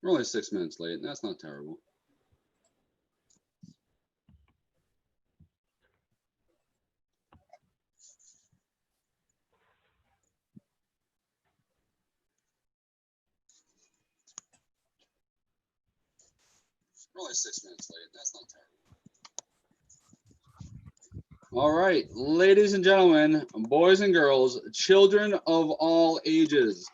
We're only 6 minutes late. That's not terrible. We're only 6 minutes late. That's not terrible. All right, ladies and gentlemen, boys and girls, children of all ages,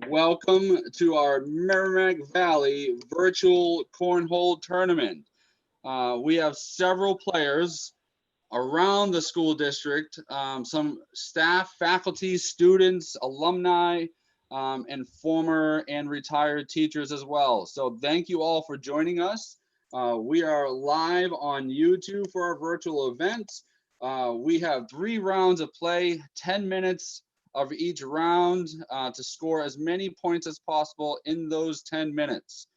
welcome to our Merrimack Valley virtual cornhole tournament. We have several players around the school district, some staff, faculty, students, alumni, and former and retired teachers as well. So thank you all for joining us. We are live on YouTube for our virtual event. We have 3 rounds of play, 10 minutes of each round to score as many points as possible in those 10 minutes.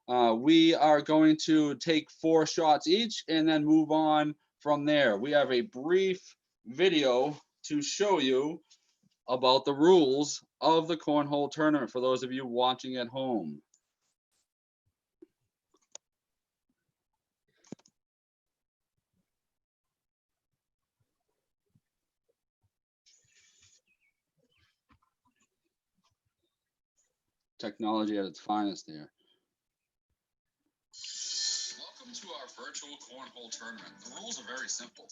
We are going to take 4 shots each and then move on from there. We have a brief video to show you about the rules of the cornhole tournament for those of you watching at home. Technology at its finest here. Welcome to our virtual cornhole tournament. The rules are very simple.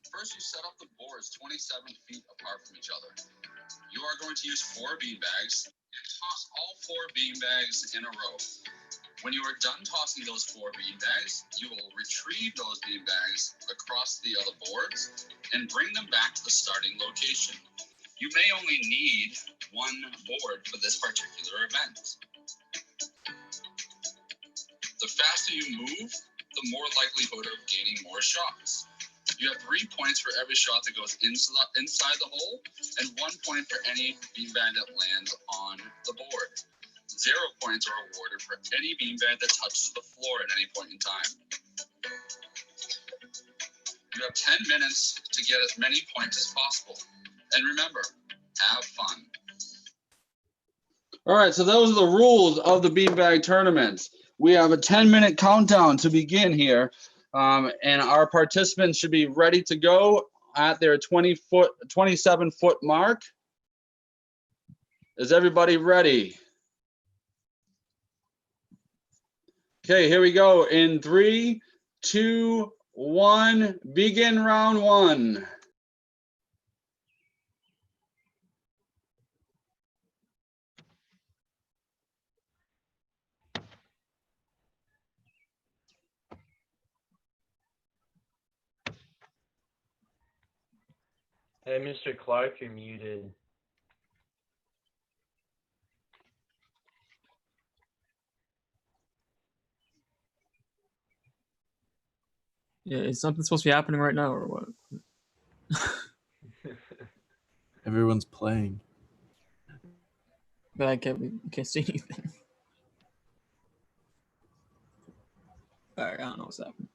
First, you set up the boards 27 feet apart from each other. You are going to use 4 beanbags and toss all 4 beanbags in a row. When you are done tossing those 4 beanbags, you will retrieve those beanbags across the other boards and bring them back to the starting location. You may only need 1 board for this particular event. The faster you move, the more likelihood of gaining more shots. You have 3 points for every shot that goes inside the hole, and 1 point for any beanbag that lands on the board. 0 points are awarded for any beanbag that touches the floor at any point in time. You have 10 minutes to get as many points as possible. And remember, have fun. All right, so those are the rules of the beanbag tournament. We have a 10-minute countdown to begin here, and our participants should be ready to go at their 27-foot mark. Is everybody ready? Okay, here we go. In 3, 2, 1, begin round 1. Hey, Mr. Clark, you're muted. Yeah, is something supposed to be happening right now or what? Everyone's playing. But I can't see anything. All right, I don't know what's happening.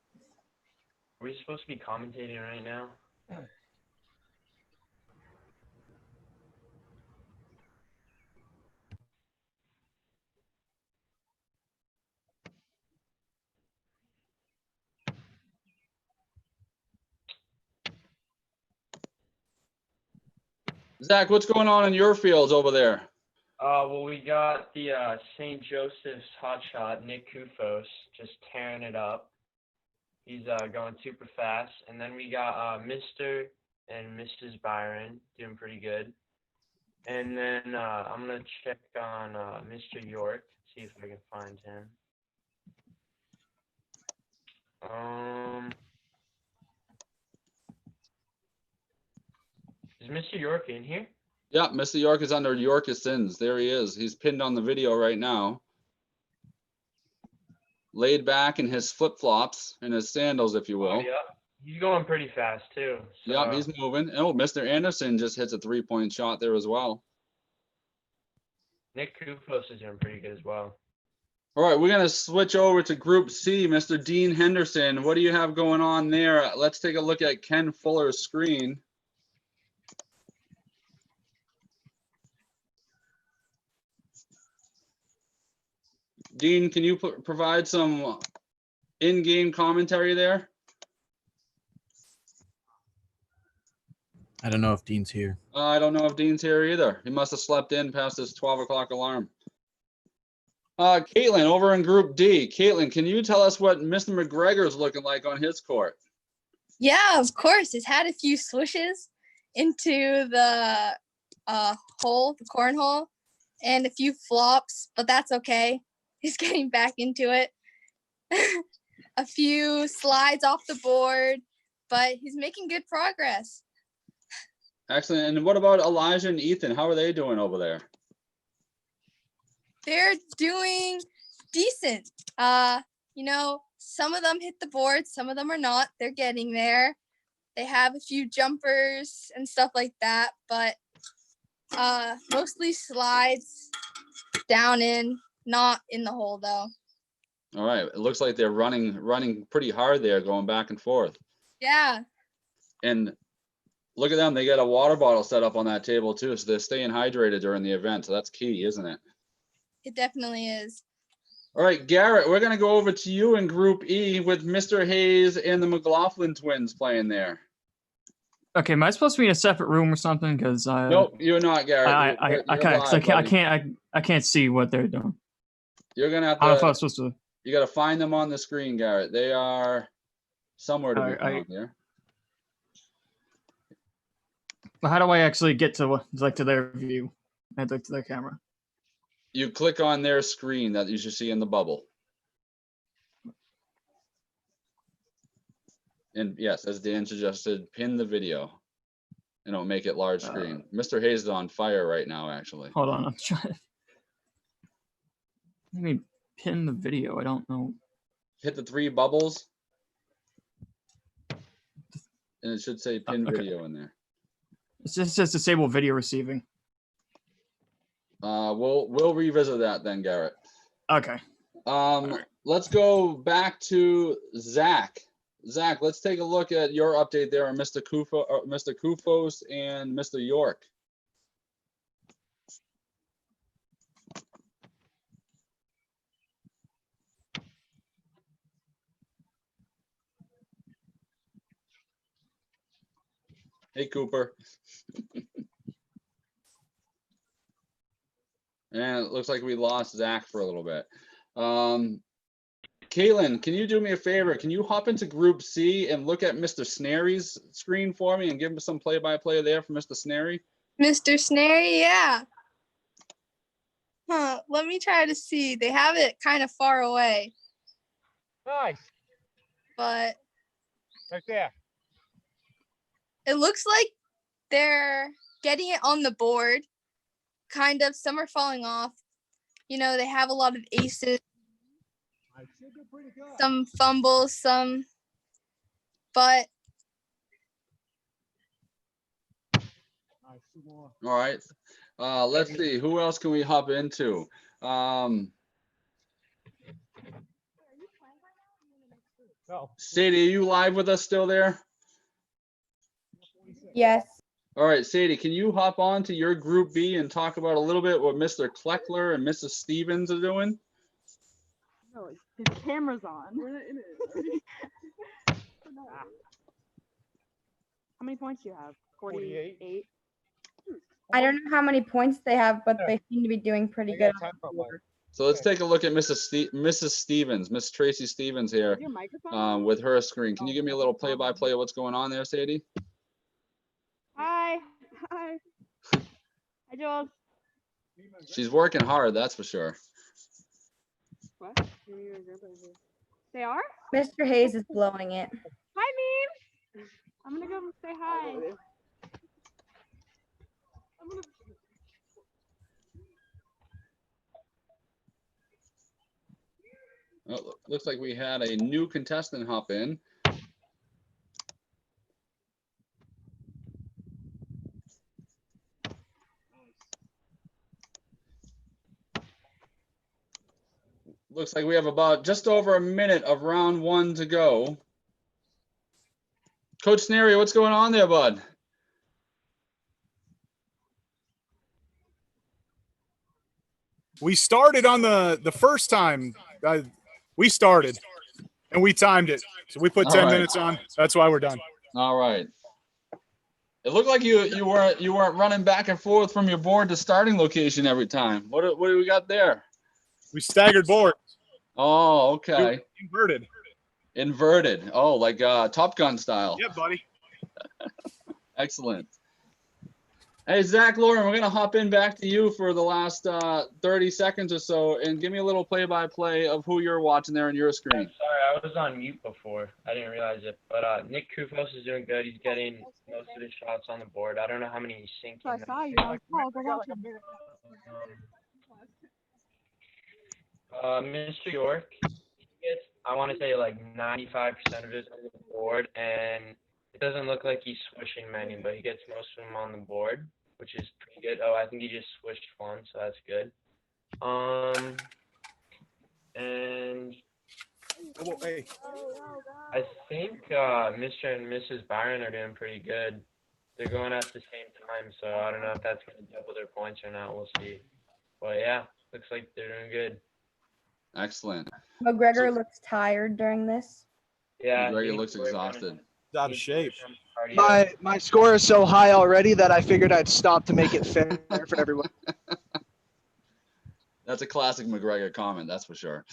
Are we supposed to be commentating right now? Zach, what's going on in your fields over there? Well, we got the St. Joseph's hotshot, Nick Kufos, just tearing it up. He's going super fast. And then we got Mr. and Mrs. Byron doing pretty good. And then I'm going to check on Mr. York, see if I can find him. Is Mr. York in here? Yeah, Mr. York is under Yorkisons. There he is. He's pinned on the video right now. Laid back in his flip-flops and his sandals, if you will. Oh, yeah. He's going pretty fast, too. So, Yeah, he's moving. Oh, Mr. Anderson just hits a 3-point shot there as well. Nick Kufos is doing pretty good as well. All right, we're going to switch over to Group C. Mr. Dean Henderson, what do you have going on there? Let's take a look at Ken Fuller's screen. Dean, can you provide some in-game commentary there? I don't know if Dean's here. I don't know if Dean's here either. He must have slept in past his 12 o'clock alarm. Caitlin, over in Group D. Caitlin, can you tell us what Mr. McGregor's looking like on his court? Yeah, of course. He's had a few swishes into the hole, the cornhole, and a few flops, but that's okay. He's getting back into it. A few slides off the board, but he's making good progress. Excellent. And what about Elijah and Ethan? How are they doing over there? They're doing decent. You know, some of them hit the board, some of them are not. They're getting there. They have a few jumpers and stuff like that, but mostly slides down in, not in the hole though. All right. It looks like they're running pretty hard there, going back and forth. Yeah. And look at them. They got a water bottle set up on that table too. So they're staying hydrated during the event. So that's key, isn't it? It definitely is. All right, Garrett, we're going to go over to you in Group E with Mr. Hayes and the McLaughlin twins playing there. Okay, am I supposed to be in a separate room or something? Because Nope, you're not, Garrett. I can't see what they're doing. You're going to have I don't know if I to, was supposed to. you got to find them on the screen, Garrett. They are somewhere to be I- found here. But how do I actually get to to their view? To their camera. You click on their screen that you should see in the bubble. And yes, as Dan suggested, pin the video and it'll make it large screen. Mr. Hayes is on fire right now, actually. Hold on, I'm trying. Let me pin the video. I don't know. Hit the 3 bubbles. And it should say pin okay. video in there. It just says disable video receiving. We'll revisit that then, Garrett. Okay. Let's go back to Zach. Zach, let's take a look at your update there on Mr. Kufos and Mr. York. Hey, Cooper. And it looks like we lost Zach for a little bit. Caitlin, can you do me a favor? Can you hop into Group C and look at Mr. Snary's screen for me and give him some play-by-play there for Mr. Snary? Mr. Snary, yeah. Let me try to see. They have it kind of far away. Nice. But Right there. it looks like they're getting it on the board. Kind of. Some are falling off. You know, they have a lot of aces. Some fumbles, some. But. All right. Let's see. Who else can we hop into? Sadie, are you live with us still there? Yes. All right, Sadie, can you hop on to your Group B and talk about a little bit what Mr. Kleckler and Mrs. Stevens are doing? No, his camera's on. How many points do you have? 48. I don't know how many points they have, but they seem to be doing pretty good. So let's take a look at Mrs. Stevens, Miss Tracy Stevens here, Your microphone? with her screen. Can you give me a little play-by-play of what's going on there, Sadie? Hi. Hi. Hi, Joel. She's working hard, that's for sure. What? They are? Mr. Hayes is blowing it. Hi, Meme. I'm gonna go say hi. Oh, looks like we had a new contestant hop in. Looks like we have about just over a minute of round 1 to go. Coach Snary, what's going on there, bud? We started on the first time. We started, and we timed it. So we put All 10 right. minutes on. That's why we're done. All right. It looked like you weren't running back and forth from your board to starting location every time. What do we got there? We staggered board. Oh, okay. Inverted. Inverted. Oh, like Top Gun style. Yeah, buddy. Excellent. Hey, Zach, Lauren, we're going to hop in back to you for the last 30 seconds or so and give me a little play-by-play of who you're watching there on your screen. Sorry, I was on mute before. I didn't realize it. But Nick Kufos is doing good. He's getting most of his shots on the board. I don't know how many he's sinking. I saw you. I was watching. Mr. York, he gets, I want to say, like 95% of his on the board, and it doesn't look like he's swishing many, but he gets most of them on the board, which is pretty good. Oh, I think he just swished one, so that's good. And Hey. I think Mr. and Mrs. Byron are doing pretty good. They're going at the same time, so I don't know if that's going to double their points or not. We'll see. But yeah, looks like they're doing good. Excellent. McGregor looks tired during this. Yeah, McGregor looks exhausted. Out of shape. My score is so high already that I figured I'd stop to make it fair for everyone. That's a classic McGregor comment, that's for sure.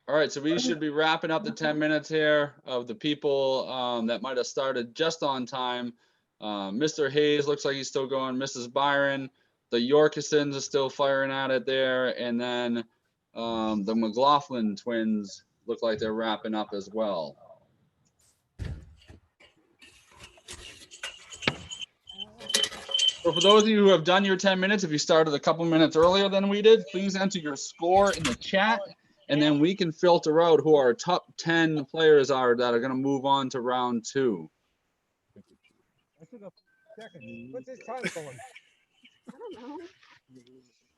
All right, so we should be wrapping up the 10 minutes here of the people that might have started just on time. Mr. Hayes looks like he's still going. Mrs. Byron, the Yorkisons are still firing at it there. And then the McLaughlin twins look like they're wrapping up as well. So for those of you who have done your 10 minutes, if you started a couple minutes earlier than we did, please enter your score in the chat, and then we can filter out who our top 10 players are that are going to move on to round 2. What's his time going? I don't know.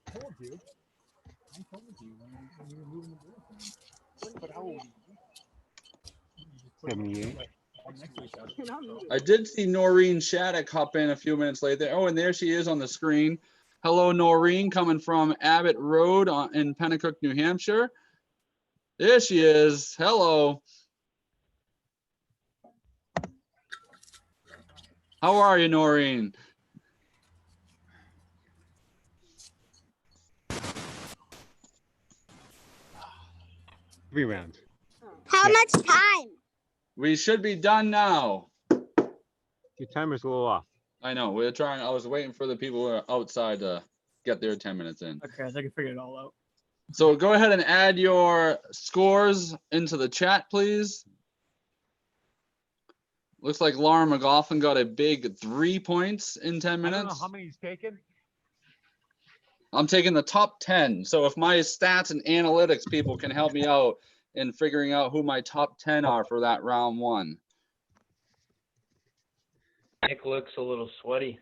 I told you. But how old? 78. I did see Noreen Shattuck hop in a few minutes later. Oh, and there she is on the screen. Hello, Noreen, coming from Abbott Road in Pennacook, New Hampshire. There she is. Hello. How are you, Noreen? 3 rounds. How much time? We should be done now. Your timer's a little off. I know. We're trying. I was waiting for the people who are outside to get their 10 minutes in. Okay, I think I figured it all out. So go ahead and add your scores into the chat, please. Looks like Lauren McLaughlin got a big 3 points in 10 I don't know minutes. how many he's taken. I'm taking the top 10. So if my stats and analytics people can help me out in figuring out who my top 10 are for that round 1. Nick looks a little sweaty.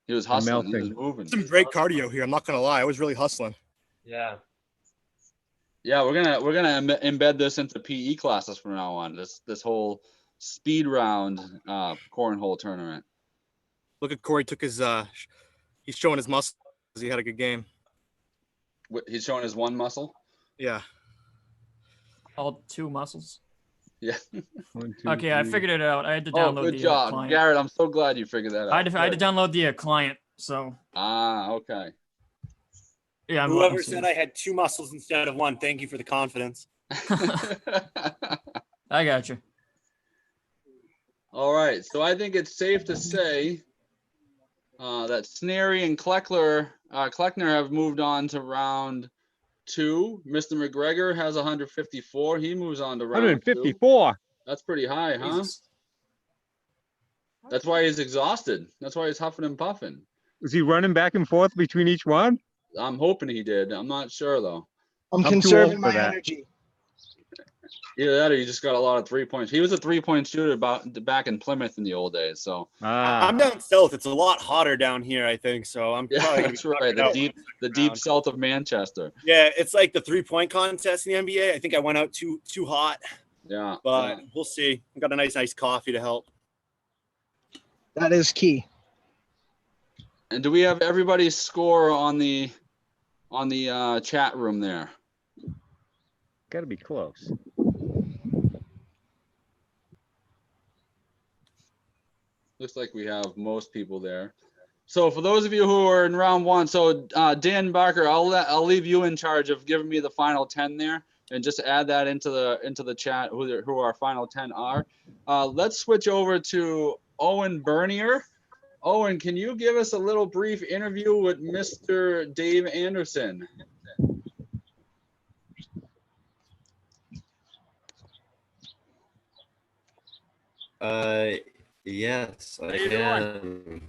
He was hustling. He was moving. Some great cardio here. I'm not gonna lie. I was really hustling. Yeah. Yeah, we're gonna embed this into PE classes from now on. This whole speed round cornhole tournament. Look at Corey took his he's showing his muscles. He had a good game. He's showing his one muscle. Yeah. All 2 muscles. Yeah. 1, 2, Okay, I 3. figured it out. I had to Oh, download good the job, client. Garrett. I'm so glad you figured that out. I had to download the client. So Okay. yeah. Whoever said I had 2 muscles instead of 1, thank you for the confidence. I got you. All right. So I think it's safe to say that Snary and Kleckner have moved on to round 2. Mr. McGregor has 154. He moves on to round 154. 2. That's pretty high, huh? Jesus. That's why he's exhausted. That's why he's huffing and puffing. Is he running back and forth between each one? I'm hoping he did. I'm not sure though. I'm too conserving old for my that. energy. Either that or you just got a lot of 3 points. He was a 3-point shooter back in Plymouth in the old days. So I'm down south. It's a lot hotter down here, I think. So I'm yeah, probably gonna that's be right. knocking out The deep south of Manchester. Yeah, it's like the 3-point contest in the NBA. I think I went out too hot, Yeah. but we'll see. I got a nice coffee to help. That is key. And do we have everybody's score on the chat room there? Got to be close. Looks like we have most people there. So for those of you who are in round one, so Dan Barker, I'll leave you in charge of giving me the final 10 there, and just add that into the chat who our final 10 are. Let's switch over to Owen Bernier. Owen, can you give us a little brief interview with Mr. Dave Anderson? Yes, I can.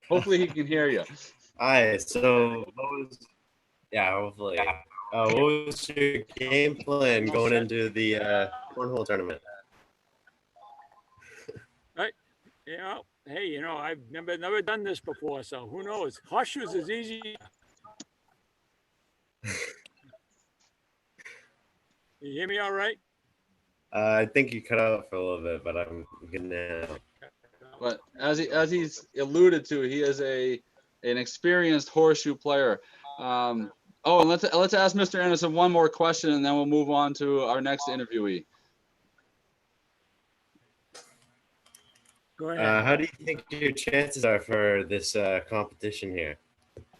Hopefully he can hear you. Hi, so hopefully. What was your game plan going into the cornhole tournament? Hey, I've never done this before, so who knows? Horseshoes is easy. You hear me all right? I think you cut out for a little bit, but I'm good now. But as he's alluded to, he is an experienced horseshoe player. And let's ask Mr. Anderson one more question, and then we'll move on to our next interviewee. Go ahead. How do you think your chances are for this competition here?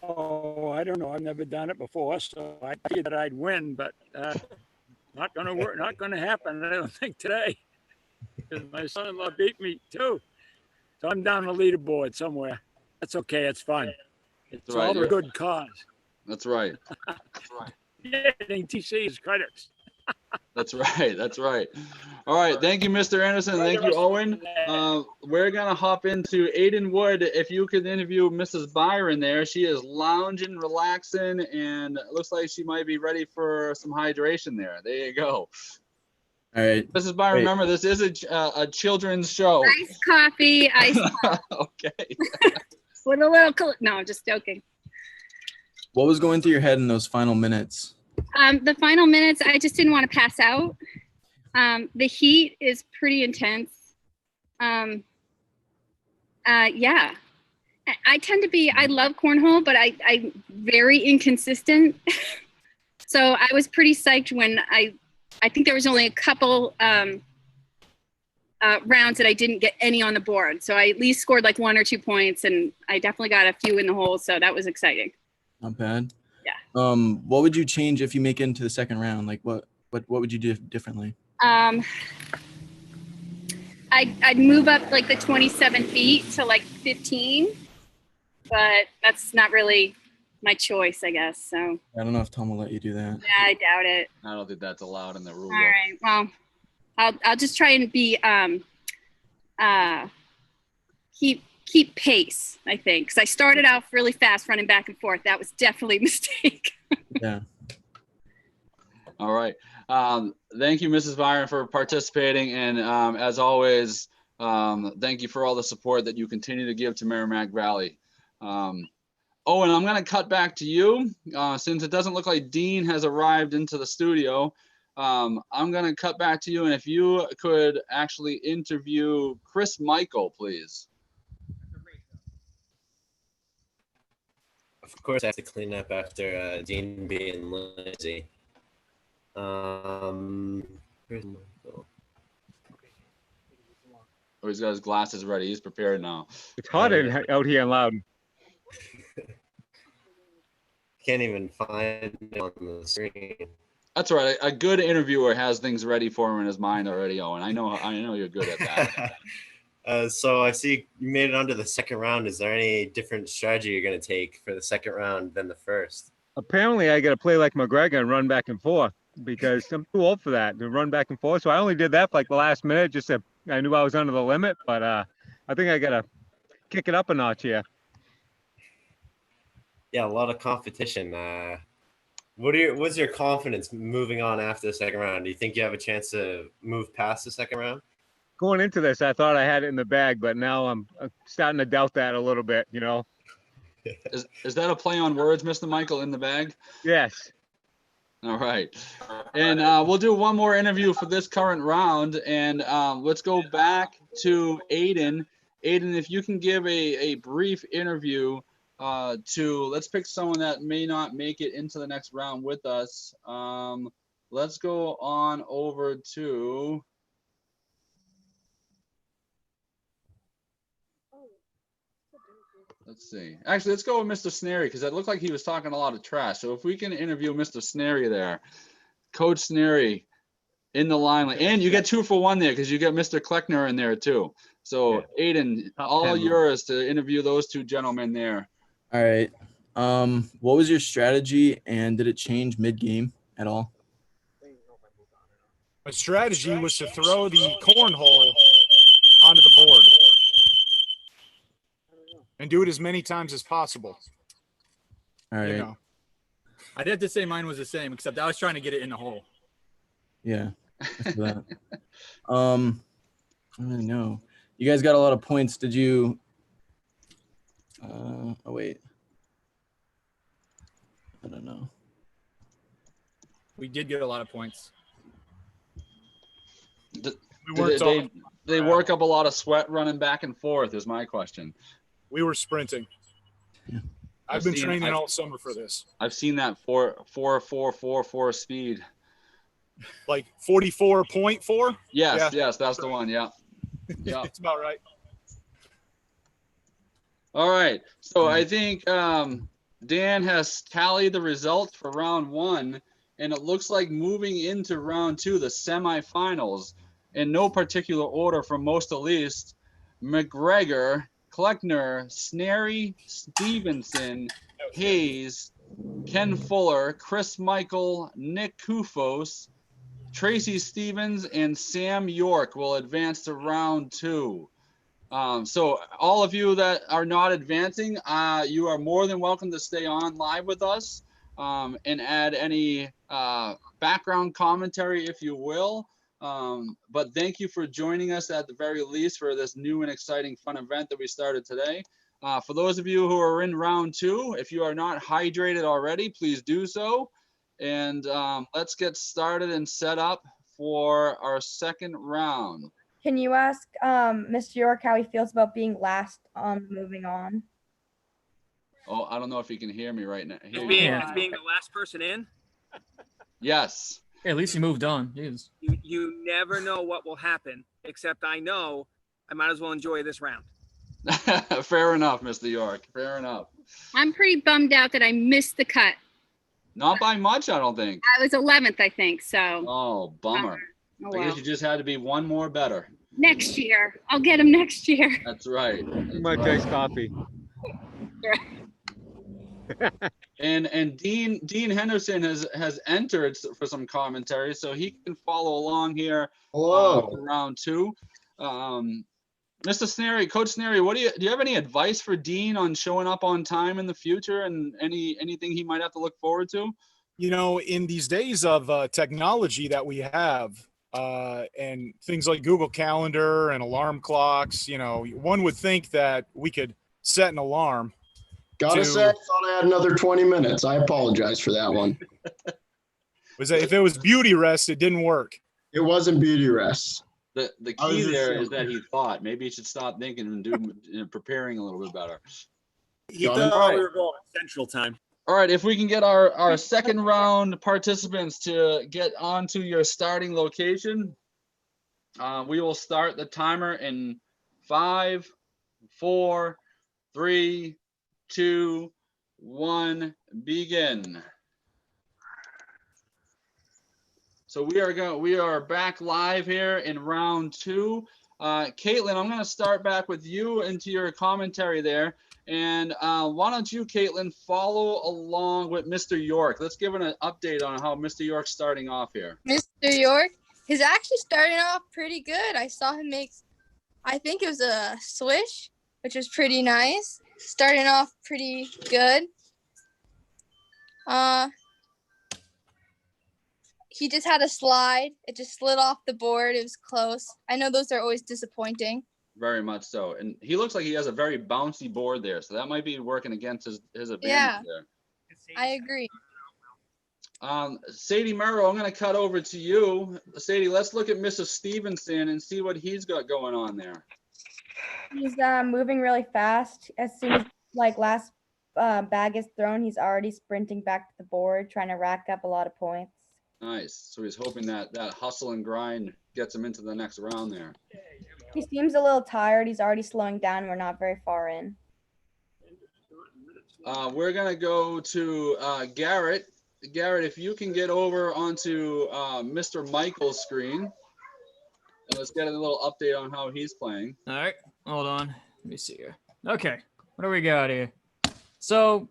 Oh, I don't know. I've never done it before, so I figured that I'd win, but not gonna work. Not gonna happen. I don't think today, because my son-in-law beat me too. So I'm down the leaderboard somewhere. That's okay. It's fun. It's right, all a yeah. good cause. That's right. Yeah, TC's credits. That's right. That's right. All right. Thank you, Mr. Anderson. Thank you, Owen. We're going to hop into Aiden Wood. If you could interview Mrs. Byron there. She is lounging, relaxing, and it looks like she might be ready for some hydration there. There you go. All right. Mrs. Byron, remember, this is a children's show. Iced coffee, iced Okay. with a little, no, I'm just joking. What was going through your head in those final minutes? The final minutes, I just didn't want to pass out. The heat is pretty intense. Yeah. I tend to be, I love cornhole, but I'm very inconsistent. So I was pretty psyched when I think there was only a couple rounds that I didn't get any on the board. So I at least scored like 1 or 2 points, and I definitely got a few in the hole. So that was exciting. Not bad. Yeah. What would you change if you make it into the second round? Like what would you do differently? I'd move up like the 27 feet to like 15, but that's not really my choice, I guess. So I don't know if Tom will let you do that. yeah, I doubt it. I don't think that's allowed in the rule. All right. Well, I'll just try and be keep pace, I think, because I started out really fast running back and forth. That was definitely a mistake. Yeah. All right. Thank you, Mrs. Byron, for participating. And as always, thank you for all the support that you continue to give to Merrimack Valley. Owen, I'm going to cut back to you. Since it doesn't look like Dean has arrived into the studio, I'm going to cut back to you. And if you could actually interview Chris Michael, please. Of course, I have to clean up after Dean being lazy. Where's Michael? Oh, he's got his glasses ready. He's prepared now. It's hot out here in Loudon. Can't even find it on the screen. That's right. A good interviewer has things ready for him in his mind already, Owen. I know you're good at that. So I see you made it onto the second round. Is there any different strategy you're going to take for the second round than the first? Apparently, I got to play like McGregor and run back and forth because I'm too old for that, to run back and forth. So I only did that for like the last minute, just so I knew I was under the limit. But I think I got to kick it up a notch here. Yeah, a lot of competition. What's your confidence moving on after the second round? Do you think you have a chance to move past the second round? Going into this, I thought I had it in the bag, but now I'm starting to doubt that a little bit, you know. Is that a play on words, Mr. Michael, in the bag? Yes. All right. And we'll do one more interview for this current round. And let's go back to Aiden. Aiden, if you can give a brief interview to, let's pick someone that may not make it into the next round with us. Let's go on over to, let's see. Actually, let's go with Mr. Snary, because it looked like he was talking a lot of trash. So if we can interview Mr. Snary there, Coach Snary in the line, and you get 2 for 1 there because you get Mr. Kleckner in there too. So Aiden, all yours to interview those 2 gentlemen there. All right. What was your strategy, and did it change mid-game at all? My strategy was to throw the cornhole onto the board and do it as many times as possible. All right. You know. I'd have to say mine was the same, except I was trying to get it in the hole. Yeah. After that. I don't really know. You guys got a lot of points. Did you? Oh wait. I don't know. We did get a lot of points. They work up a lot of sweat running back and forth is my question. We were sprinting. Yeah. I've been training all summer for this. I've seen that 4.44 speed. Like 44.4? Yes, yes, that's the one. Yeah. Yeah. It's about right. All right. So I think Dan has tallied the results for round 1, and it looks like moving into round 2, the semifinals, in no particular order from most to least, McGregor, Kleckner, Snary, Stevenson, Hayes, Ken Fuller, Chris Michael, Nick Kufos, Tracy Stevens, and Sam York will advance to round 2. So all of you that are not advancing, you are more than welcome to stay on live with us and add any background commentary if you will. But thank you for joining us at the very least for this new and exciting fun event that we started today. For those of you who are in round 2, if you are not hydrated already, please do so. And let's get started and set up for our second round. Can you ask Mr. York how he feels about being last on moving on? Oh, I don't know if you can hear me right now. As being the last person in? Yes. At least he moved on. Jeez. You never know what will happen, except I know I might as well enjoy this round. Fair enough, Mr. York. Fair enough. I'm pretty bummed out that I missed the cut. Not by much, I don't think. I was 11th, I think, so. Oh, bummer. Oh, I well. guess you just had to be one more better. Next year. I'll get him next year. That's right. Too much iced coffee. And Dean Henderson has entered for some commentary, so he can follow along here. For round 2. Mr. Snary, Coach Snary, do you have any advice for Dean on showing up on time in the future and anything he might have to look forward to? You know, in these days of technology that we have and things like Google Calendar and alarm clocks, you know, one would think that we could set an alarm. Gotta say, I thought I had another 20 minutes. I apologize for that one. If it was beauty rest, it didn't work. It wasn't beauty rest. The key there is that he thought maybe he should stop thinking and preparing a little bit better. He thought we were going Central Time. All right, if we can get our second round participants to get onto your starting location, we will start the timer in 5, 4, 3, 2, 1, begin. So we are back live here in round 2. Caitlin, I'm going to start back with you into your commentary there. And why don't you, Caitlin, follow along with Mr. York? Let's give an update on how Mr. York's starting off here. Mr. York is actually starting off pretty good. I saw him make, I think it was a swish, which was pretty nice. Starting off pretty good. He just had a slide. It just slid off the board. It was close. I know those are always disappointing. Very much so. And he looks like he has a very bouncy board there. So that might be working against his advantage there. I agree. Sadie Merrow, I'm going to cut over to you. Sadie, let's look at Mr. Stevenson and see what he's got going on there. He's moving really fast. As soon as like last bag is thrown, he's already sprinting back to the board, trying to rack up a lot of points. Nice. So he's hoping that that hustle and grind gets him into the next round there. He seems a little tired. He's already slowing down. We're not very far in. We're gonna go to Garrett. Garrett, if you can get over onto Mr. Michael's screen, and let's get a little update on how he's playing. All right, hold on. Let me see here. Okay, what do we got here? So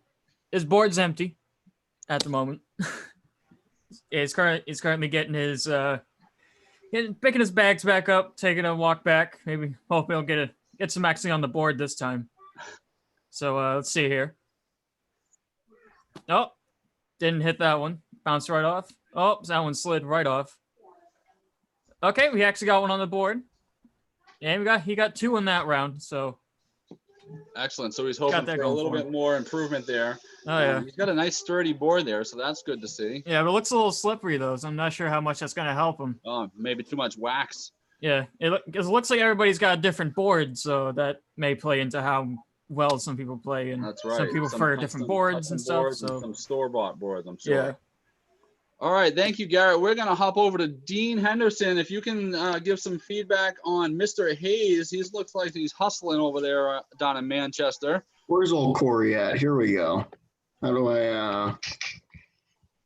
his board's empty at the moment. He's currently getting his picking his bags back up, taking a walk back. Maybe hoping he'll get some actually on the board this time. So let's see here. Oh, didn't hit that one. Bounced right off. Oh, that one slid right off. Okay, we actually got one on the board. And he got 2 in that round. So excellent. So he's hoping for a little bit more improvement there. Oh yeah, he's got a nice sturdy board there, so that's good to see. Yeah, but it looks a little slippery though, so I'm not sure how much that's going to help him. Oh, maybe too much wax. Yeah, it looks like everybody's got a different board, so that may play into how well some people play, and that's right. Some people prefer different boards and stuff. So some store-bought boards, I'm sure. Yeah. All right, thank you, Garrett. We're gonna hop over to Dean Henderson. If you can give some feedback on Mr. Hayes, he looks like he's hustling over there down in Manchester. Where's old Corey at? Here we go. How do I?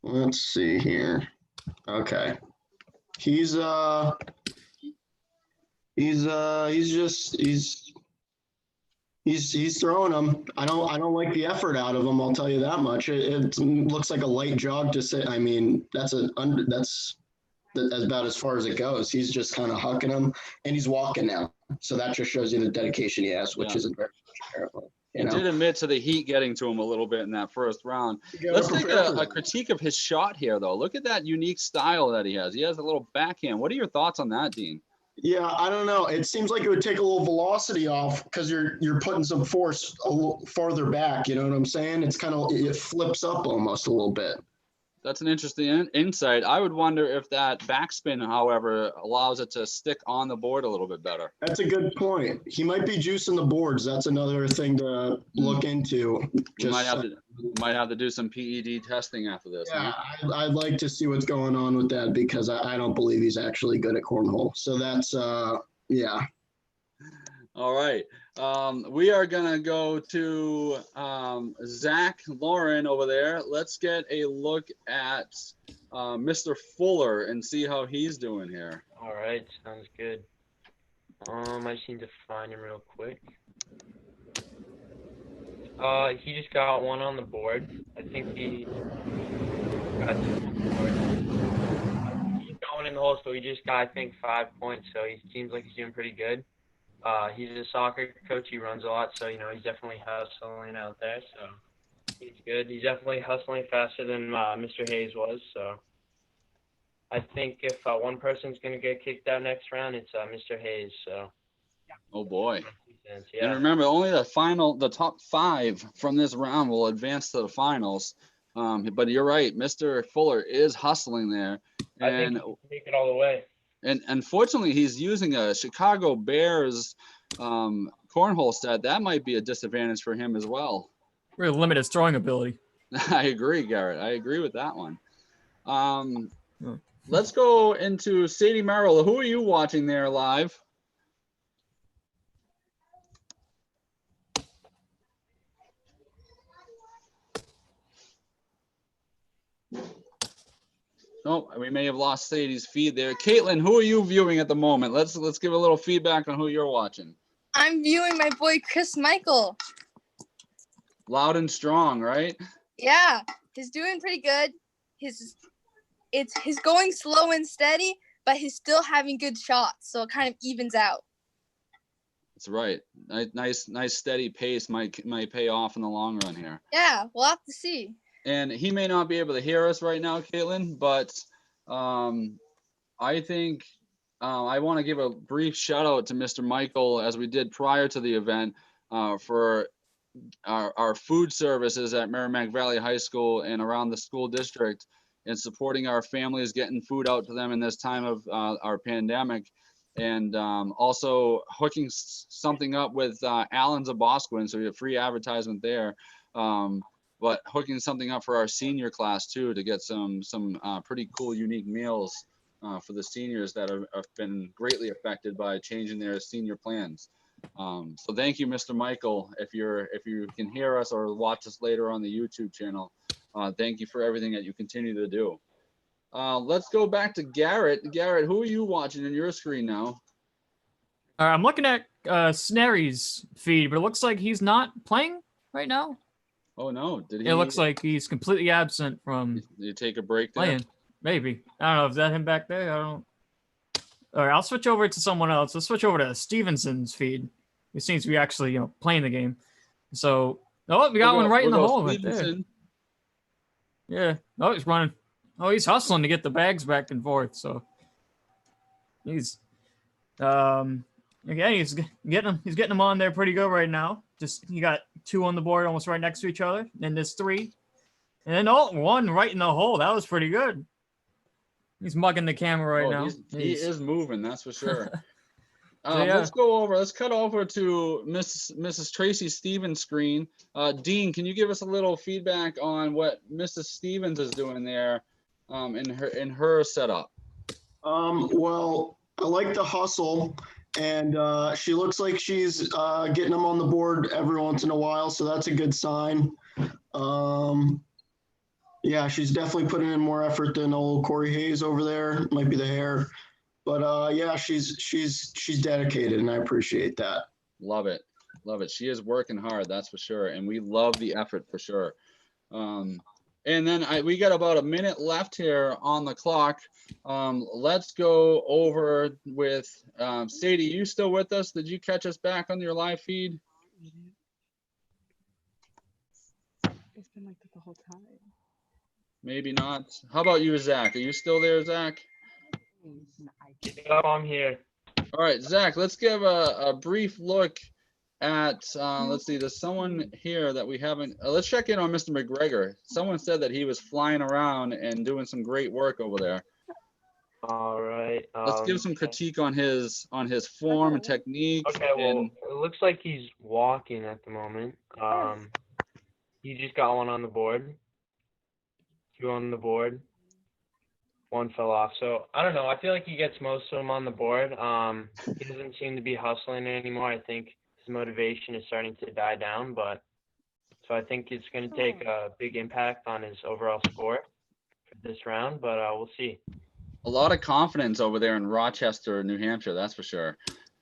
Let's see here. Okay, he's throwing them. I don't like the effort out of him. I'll tell you that much. It looks like a light jog to say. I mean, that's about as far as it goes. He's just kind of hucking them, and he's walking now. So that just shows you the dedication he has, which isn't very much apparently. He did admit to the heat getting to him a little bit in that first round. Let's take a critique of his shot here, though. Look at that unique style that he has. He has a little backhand. What are your thoughts on that, Dean? Yeah, I don't know. It seems like it would take a little velocity off because you're putting some force a little farther back. You know what I'm saying? It's kind of, it flips up almost a little bit. That's an interesting insight. I would wonder if that backspin, however, allows it to stick on the board a little bit better. That's a good point. He might be juicing the boards. That's another thing to look into. You might have to do some PED testing after this. Yeah, huh? I'd like to see what's going on with that because I don't believe he's actually good at cornhole. So that's yeah. All right. We are gonna go to Zach Lauren over there. Let's get a look at Mr. Fuller and see how he's doing here. All right, sounds good. I just need to find him real quick. He just got one on the board. I think he got 2 on the board. He's going in the hole, so he just got, I think, 5 points. So he seems like he's doing pretty good. He's a soccer coach. He runs a lot, so he's definitely hustling out there. So he's good. He's definitely hustling faster than Mr. Hayes was. So I think if one person's gonna get kicked out next round, it's Mr. Hayes. So. Oh boy. Yeah. And remember, only the top 5 from this round will advance to the finals. But you're right, Mr. Fuller is hustling there, and I think he can take it all the way. And unfortunately, he's using a Chicago Bears cornhole set. That might be a disadvantage for him as well. Really limit his throwing ability. I agree, Garrett. I agree with that one. Let's go into Sadie Merrill. Who are you watching there live? Oh, we may have lost Sadie's feed there. Caitlin, who are you viewing at the moment? Let's give a little feedback on who you're watching. I'm viewing my boy Chris Michael. Loud and strong, right? Yeah, he's doing pretty good. He's going slow and steady, but he's still having good shots, so it kind of evens out. That's right. Nice steady pace might pay off in the long run here. Yeah, we'll have to see. And he may not be able to hear us right now, Caitlin, but I think I want to give a brief shout out to Mr. Michael, as we did prior to the event, for our food services at Merrimack Valley High School and around the school district, and supporting our families, getting food out to them in this time of our pandemic. and also hooking something up with Alan's of Boscawen, so we have free advertisement there. But hooking something up for our senior class too, to get some pretty cool, unique meals for the seniors that have been greatly affected by changing their senior plans. So thank you, Mr. Michael. If you can hear us or watch us later on the YouTube channel, thank you for everything that you continue to do. Let's go back to Garrett. Garrett, who are you watching on your screen now? I'm looking at Snary's feed, but it looks like he's not playing right now. Oh no, did he? It looks like he's completely absent from. Did you take a break there? Playing. Maybe. I don't know. Is that him back there? I don't. All right, I'll switch over to someone else. Let's switch over to Stevenson's feed. It seems to be actually, playing the game. So, oh, we got one right in the hole right there. Yeah. Oh, he's running. Oh, he's hustling to get the bags back and forth. So, he's, again, he's getting them on there pretty good right now. Just he got 2 on the board, almost right next to each other. Then there's 3, and then 1 right in the hole. That was pretty good. He's mugging the camera right now. He is moving, that's for sure. So, yeah. Let's cut over to Mrs. Tracy Stevens' screen. Dean, can you give us a little feedback on what Mrs. Stevens is doing there in her setup? Well, I like the hustle, and she looks like she's getting them on the board every once in a while, so that's a good sign. Yeah, she's definitely putting in more effort than old Corey Hayes over there. Might be the hair, but yeah, she's dedicated, and I appreciate that. Love it, love it. She is working hard, that's for sure, and we love the effort for sure. And then we got about a minute left here on the clock. Let's go over with Sadie. You still with us? Did you catch us back on your live feed? It's been like that the whole time. Maybe not. How about you, Zach? Are you still there, Zach? Yeah, I'm here. All right, Zach, let's give a brief look at, let's see, there's someone here that we haven't, let's check in on Mr. McGregor. Someone said that he was flying around and doing some great work over there. All right. Let's give some critique on his form and technique. Okay, well, it looks like he's walking at the moment. He just got 1 on the board. 2 on the board. 1 fell off. So I don't know. I feel like he gets most of them on the board. He doesn't seem to be hustling anymore. I think his motivation is starting to die down. But so I think it's going to take a big impact on his overall score for this round. But we'll see. A lot of confidence over there in Rochester, New Hampshire, that's for sure.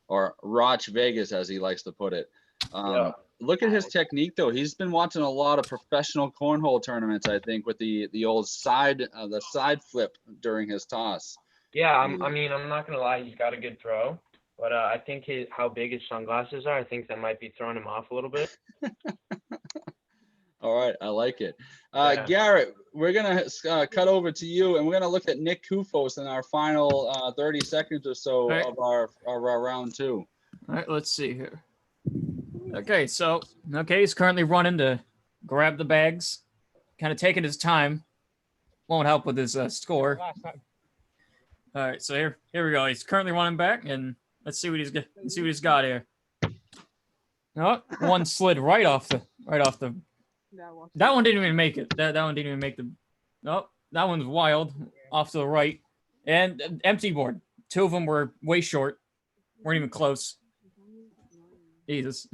Or Roch Vegas, as he likes to put it. Yeah. Look at his technique, though. He's been watching a lot of professional cornhole tournaments, I think, with the old side flip during his toss. Yeah, I mean, I'm not gonna lie, he's got a good throw, but I think how big his sunglasses are, I think that might be throwing him off a little bit. All right, I like it. Yeah. Garrett, we're gonna cut over to you, and we're gonna look at Nick Kufos in our final 30 seconds or so of our round 2. All right, let's see here. Okay, so he's currently running to grab the bags, kind of taking his time. Won't help with his score. All right, so here we go. He's currently running back, and let's see what he's got here. Oh, 1 slid right off the. That one didn't even make it. That one didn't even make the. Oh, that one's wild off to the right, and empty board. 2 of them were way short. Weren't even close. Jesus.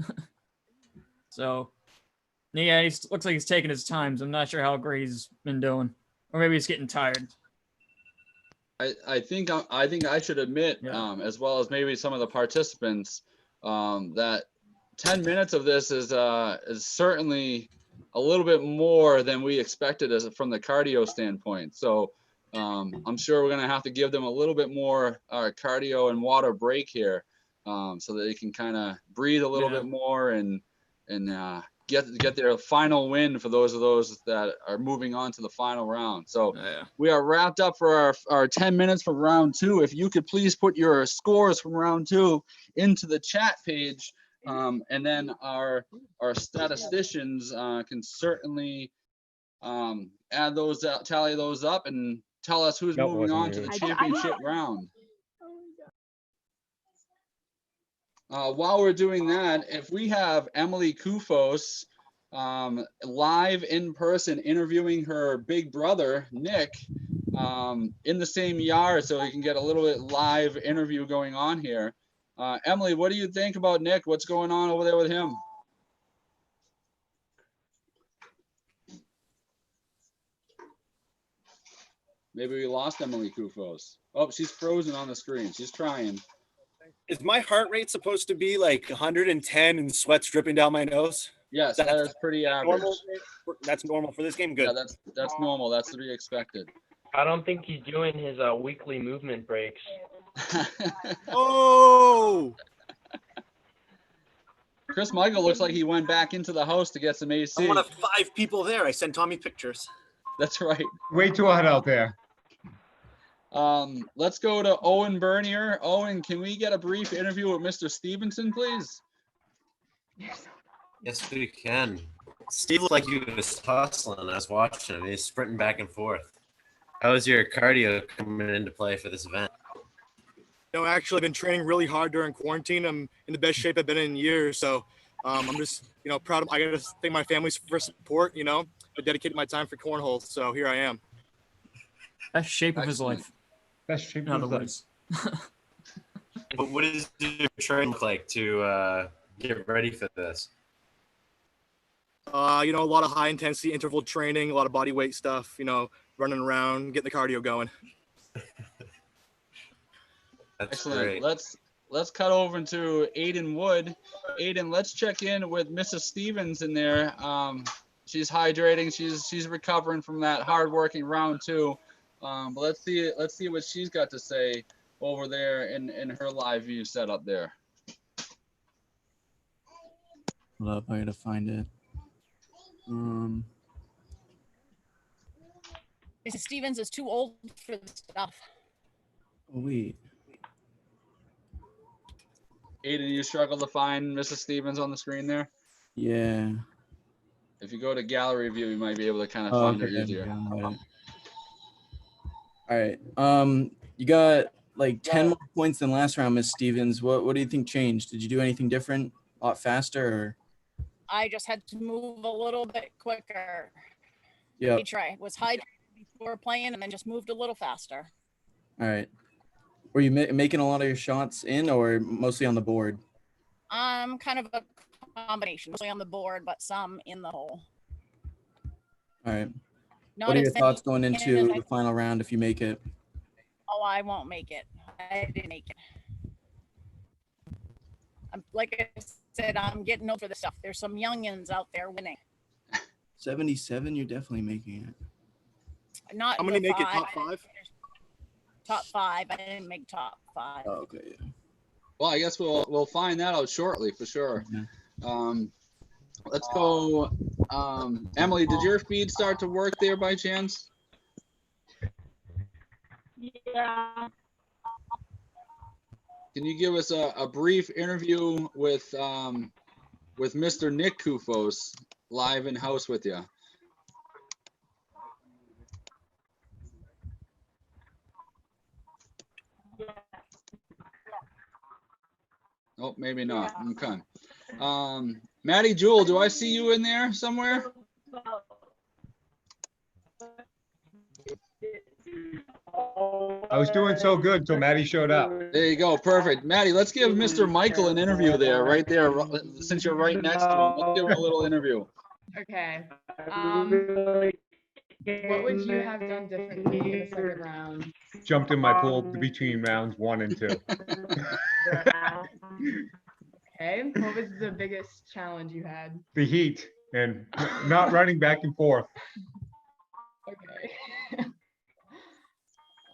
So, yeah, he looks like he's taking his time. So I'm not sure how great he's been doing, or maybe he's getting tired. I think I should admit, as well as maybe some of the participants, that 10 minutes of this is certainly a little bit more than we expected from the cardio standpoint. So I'm sure we're gonna have to give them a little bit more cardio and water break here. So that they can kind of breathe a little bit more and get their final win for those that are moving on to the final round. So we are wrapped up for our 10 minutes for round 2. If you could please put your scores from round 2 into the chat page, and then our statisticians can certainly add those out, tally those up, and tell us who's moving on to the championship round. While we're doing that, if we have Emily Kufos live in person interviewing her big brother, Nick, in the same yard, so we can get a little bit live interview going on here. Emily, what do you think about Nick? What's going on over there with him? Maybe we lost Emily Kufos. Oh, she's frozen on the screen. She's trying. Is my heart rate supposed to be like 110 and sweat's dripping down my nose? Yes, that is pretty average. Normal? That's normal for this game? Good. Yeah, that's normal. That's to be expected. I don't think he's doing his weekly movement breaks. Oh! Chris Michael looks like he went back into the house to get some AC. I'm one of 5 people there. I sent Tommy pictures. That's right. Way too hot out there. Let's go to Owen Bernier. Owen, can we get a brief interview with Mr. Stevenson, please? Yes, we can. Steve looked like he was hustling. I was watching him. He's sprinting back and forth. How is your cardio coming into play for this event? No, actually, I've been training really hard during quarantine. I'm in the best shape I've been in years. So I'm just, proud of. I got to thank my family for support. I dedicated my time for cornhole. So here I am. Best shape of his life. Best shape In other words. But what does your training look like to get ready for this? A lot of high intensity interval training, a lot of body weight stuff. Running around, getting the cardio going. That's Excellent. great. Let's cut over into Aiden Wood. Aiden, let's check in with Mrs. Stevens in there. She's hydrating. She's recovering from that hard-working round 2. But let's see what she's got to say over there in her live view setup there. Hold up, I gotta find it. Mrs. Stevens is too old for this stuff. Oh, wait. Aiden, you struggle to find Mrs. Stevens on the screen there? Yeah. If you go to gallery view, you might be able to kind of Oh, find okay, her easier. got it. All right. You got like 10 more points than last round, Miss Stevens. What do you think changed? Did you do anything different? A lot faster or? I just had to move a little bit quicker. Yeah. Try was hydrated before playing and then just moved a little faster. All right. Were you making a lot of your shots in or mostly on the board? Kind of a combination, mostly on the board, but some in the hole. All right. Not What are your as thoughts going many into as I- the final round if you make it? Oh, I won't make it. I didn't make it. Like I said, I'm getting over the stuff. There's some youngins out there winning. 77, you're definitely making it. Not How many the make it five. top 5? Top 5. I didn't make top 5. Oh, okay. Well, I guess we'll find that out shortly for sure. Let's go. Emily, did your feed start to work there by chance? Yeah. Can you give us a brief interview with Mr. Nick Kufos live in house with you? Oh, maybe not. Okay. Maddie Jewell, do I see you in there somewhere? I was doing so good until Maddie showed up. There you go. Perfect. Maddie, let's give Mr. Michael an interview there, right there, since you're right next to him. Let's give him a little interview. Okay. What would you have done differently in the second round? Jumped in my pool between rounds 1 and 2. Okay. What was the biggest challenge you had? The heat and not running back and forth. Okay.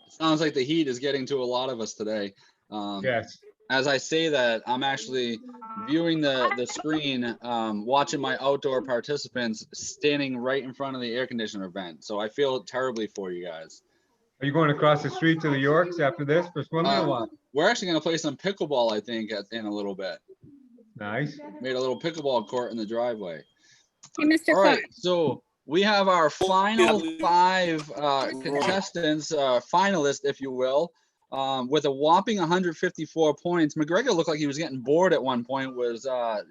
Sounds like the heat is getting to a lot of us today. Yes. As I say that, I'm actually viewing the screen, watching my outdoor participants standing right in front of the air conditioner vent. So I feel terribly for you guys. Are you going across the street to the Yorks after this for swimming or what? We're actually going to play some pickleball, I think, in a little bit. Nice. Made a little pickleball court in the driveway. Hey, Mr. All right, Clark. so we have our final 5 contestants, finalists, if you will. with a whopping 154 points. McGregor looked like he was getting bored at one point, was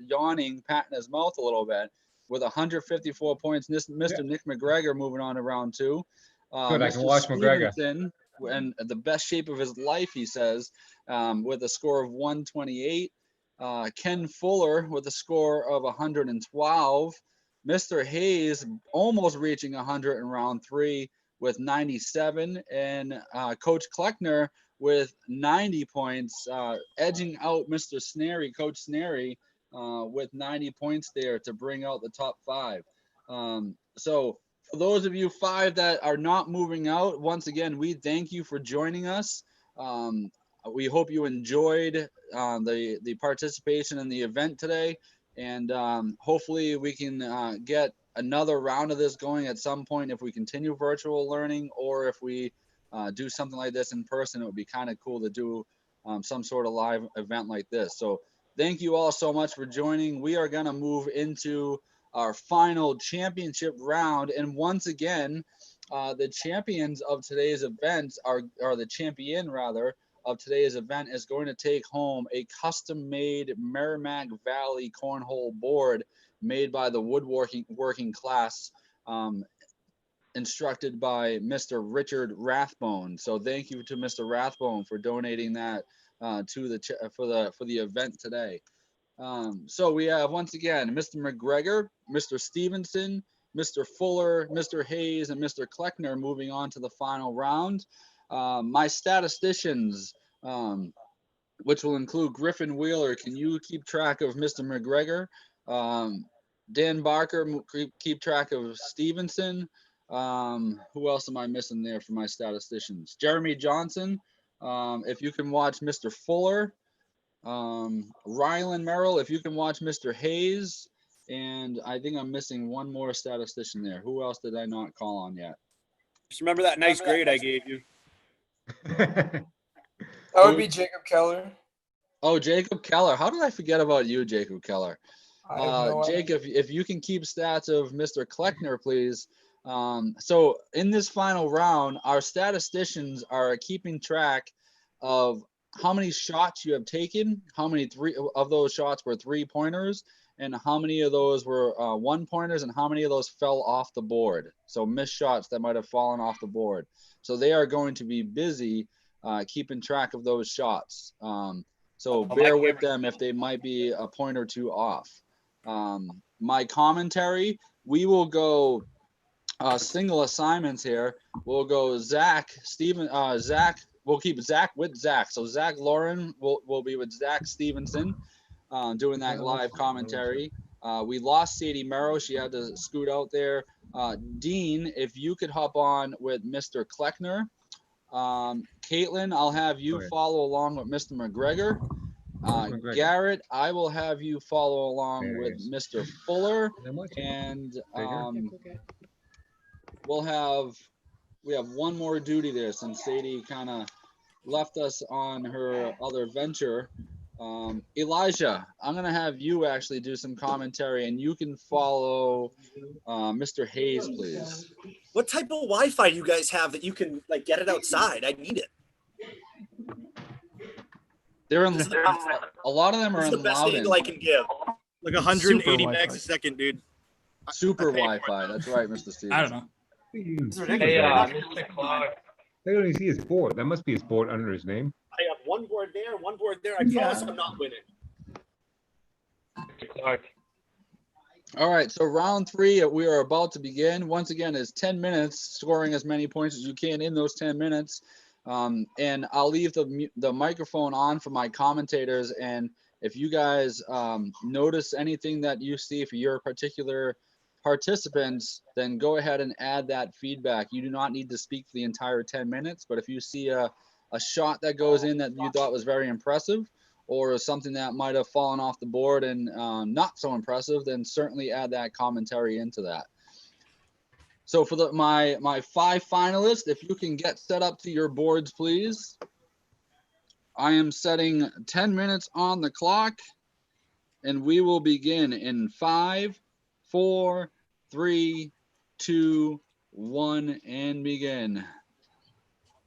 yawning, patting his mouth a little bit. With 154 points, Mr. Nick McGregor moving on to round 2. Good, I can watch McGregor. Stevenson, in the best shape of his life, he says, with a score of 128. Ken Fuller with a score of 112. Mr. Hayes almost reaching 100 in round 3 with 97. And Coach Kleckner with 90 points, edging out Mr. Snary, Coach Snary, with 90 points there to bring out the top 5. So for those of you 5 that are not moving out, once again, we thank you for joining us. We hope you enjoyed the participation in the event today, and hopefully we can get another round of this going at some point if we continue virtual learning, or if we do something like this in person. It would be kind of cool to do some sort of live event like this. So thank you all so much for joining. We are going to move into our final championship round, and once again, the champions of today's event or the champion rather of today's event is going to take home a custom-made Merrimack Valley cornhole board made by the woodworking class, instructed by Mr. Richard Rathbone. So thank you to Mr. Rathbone for donating that to for the event today. So we have once again Mr. McGregor, Mr. Stevenson, Mr. Fuller, Mr. Hayes, and Mr. Kleckner moving on to the final round. My statisticians, which will include Griffin Wheeler, can you keep track of Mr. McGregor? Dan Barker, keep track of Stevenson. Who else am I missing there for my statisticians? Jeremy Johnson, if you can watch Mr. Fuller. Rylan Merrill, if you can watch Mr. Hayes. And I think I'm missing one more statistician there. Who else did I not call on yet? Just remember that nice grade I gave you. That would be Jacob Keller. Oh, Jacob Keller. How did I forget about you, Jacob Keller? Jake, idea. if you can keep stats of Mr. Kleckner, please. So in this final round, our statisticians are keeping track of how many shots you have taken, how many of those shots were 3-pointers, and how many of those were 1-pointers, and how many of those fell off the board. So missed shots that might have fallen off the board. So they are going to be busy keeping track of those shots. So bear with them if they might be a point or two off. My commentary, we will go single assignments here. We'll go Zach, Zach. We'll keep Zach with Zach. So Zach Lauren will be with Zach Stevenson doing that live commentary. We lost Sadie Merrow. She had to scoot out there. Dean, if you could hop on with Mr. Kleckner. Caitlin, I'll have you follow along with Mr. McGregor. Garrett, I will have you follow along with Mr. Fuller. And we have one more duty there since Sadie kind of left us on her other venture. Elijah, I'm going to have you actually do some commentary, and you can follow Mr. Hayes, please. What type of Wi-Fi do you guys have that you can like get it outside? I need it. They're in, a lot of them are What's in the best Loudon. angle I can give? Like 180 Super megs Wi-Fi. a second, dude. Super Wi-Fi. That's right, Mr. Stevens. I don't know. Hey, Mr. Clark. I don't even see his board. That must be his board under his name. I have one board there, one board there. I promise I'm not winning. Mr. Clark. All right, so round 3, we are about to begin. Once again, it's 10 minutes, scoring as many points as you can in those 10 minutes. And I'll leave the microphone on for my commentators. And if you guys notice anything that you see for your particular participants, then go ahead and add that feedback. You do not need to speak for the entire 10 minutes, but if you see a shot that goes in that you thought was very impressive, or something that might have fallen off the board and not so impressive, then certainly add that commentary into that. So for my 5 finalists, if you can get set up to your boards, please. I am setting 10 minutes on the clock, and we will begin in 5, 4, 3, 2, 1, and begin.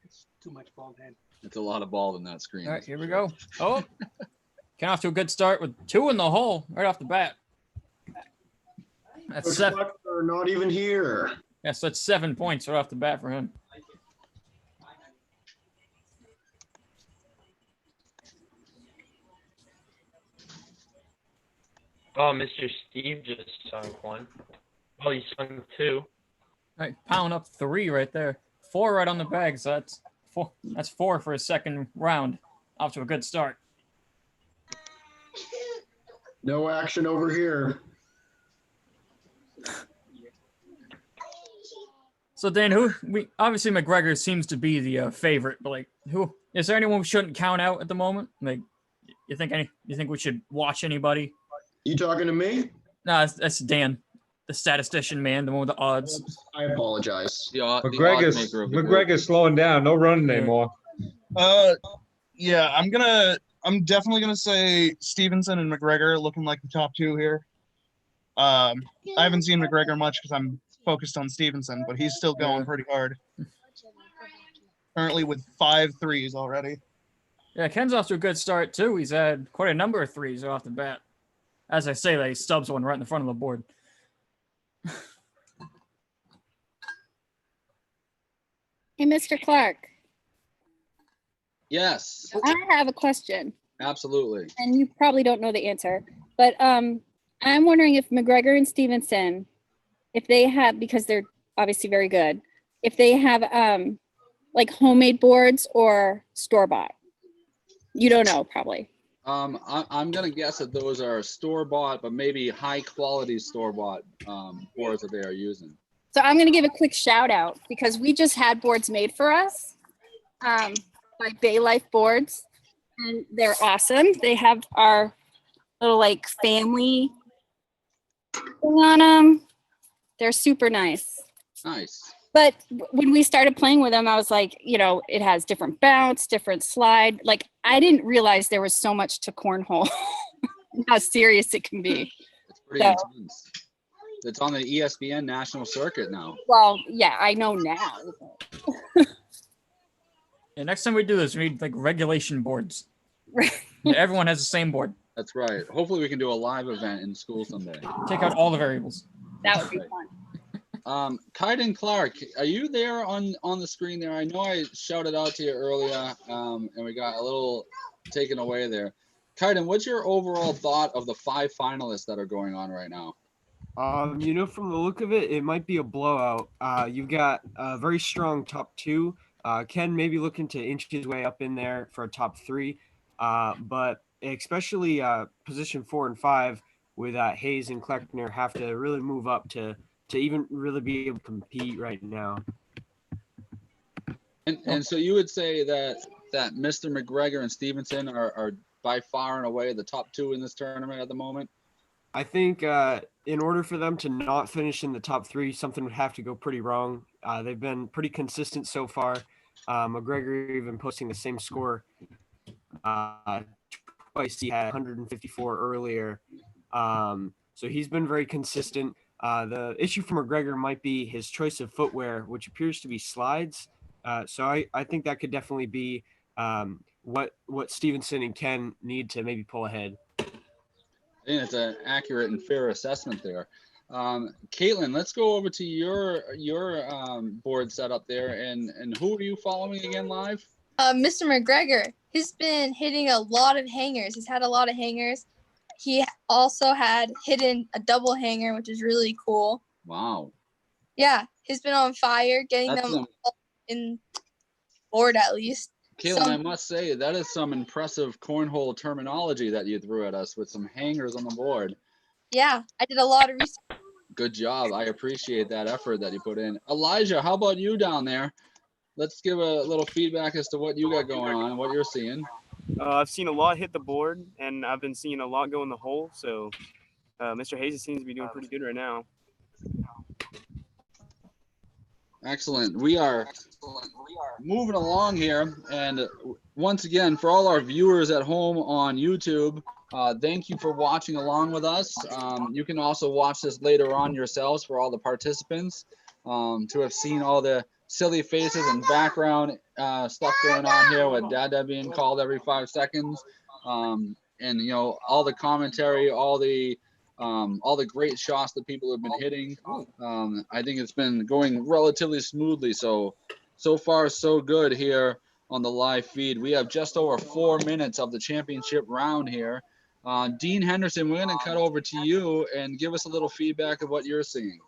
It's too much ball head. It's a lot of ball in that screen. All right, here we go. Oh, getting off to a good start with 2 in the hole right off the bat. That's Coach 7. Fletcher, not even here. Yes, that's 7 points right off the bat for him. Oh, Mr. Steve just sunk one. Oh, he sunk 2. All right, pound up 3 right there. 4 right on the bag, so that's 4. That's 4 for his second round. Off to a good start. No action over here. So Dan, obviously McGregor seems to be the favorite, but like, who is there anyone we shouldn't count out at the moment? Like, you think we should watch anybody? You talking to me? No, that's Dan, the statistician man, the one with the odds. I apologize. McGregor's slowing down. No running anymore. Yeah, I'm definitely gonna say Stevenson and McGregor looking like the top 2 here. I haven't seen McGregor much because I'm focused on Stevenson, but he's still going pretty hard. Currently with 5 threes already. Yeah, Ken's off to a good start too. He's had quite a number of threes off the bat. As I say that, he stubs one right in the front of the board. Hey, Mr. Clark. Yes. I have a question, Absolutely. and you probably don't know the answer, but I'm wondering if McGregor and Stevenson, if they have, because they're obviously very good, if they have like homemade boards or store-bought. You don't know, probably. I'm gonna guess that those are store-bought, but maybe high-quality store-bought boards that they are using. So I'm going to give a quick shout out because we just had boards made for us by Bay Life Boards, and they're awesome. They have our little like family thing on them. They're super nice. Nice. But when we started playing with them, I was like, it has different bounce, different slide. Like, I didn't realize there was so much to cornhole, how serious it can be. It's pretty intense. It's on the ESPN national circuit now. Well, yeah, I know now. Yeah, next time we do this, we need like regulation boards. Yeah, everyone has the same board. That's right. Hopefully we can do a live event in school someday. Take out all the variables. That would be fun. Kaiden Clark, are you there on the screen there? I know I shouted out to you earlier, and we got a little taken away there. Kaiden, what's your overall thought of the 5 finalists that are going on right now? From the look of it, it might be a blowout. You've got a very strong top 2. Ken maybe looking to inch his way up in there for a top 3, but especially position 4 and 5 with Hayes and Kleckner have to really move up to even really be able to compete right now. And so you would say that Mr. McGregor and Stevenson are by far and away the top 2 in this tournament at the moment? I think in order for them to not finish in the top 3, something would have to go pretty wrong. They've been pretty consistent so far. McGregor even posting the same score twice. He had 154 earlier. So he's been very consistent. The issue for McGregor might be his choice of footwear, which appears to be slides. So I think that could definitely be what Stevenson and Ken need to maybe pull ahead. I think it's an accurate and fair assessment there. Caitlin, let's go over to your board setup there, and who are you following again live? Mr. McGregor. He's been hitting a lot of hangers. He's had a lot of hangers. He also had hidden a double hanger, which is really cool. Wow. Yeah, he's been on fire, getting them in board at least. Caitlin, I must say, that is some impressive cornhole terminology that you threw at us with some hangers on the board. Yeah, I did a lot of research. Good job. I appreciate that effort that you put in. Elijah, how about you down there? Let's give a little feedback as to what you got going on and what you're seeing. I've seen a lot hit the board, and I've been seeing a lot go in the hole. So Mr. Hayes seems to be doing pretty good right now. Excellent. We are moving along here. And once again, for all our viewers at home on YouTube, thank you for watching along with us. You can also watch this later on yourselves for all the participants. to have seen all the silly faces and background stuff going on here with Dada being called every 5 seconds. And you know, all the commentary, all the great shots that people have been hitting. I think it's been going relatively smoothly. So far so good here on the live feed. We have just over 4 minutes of the championship round here. Dean Henderson, we're going to cut over to you and give us a little feedback of what you're seeing.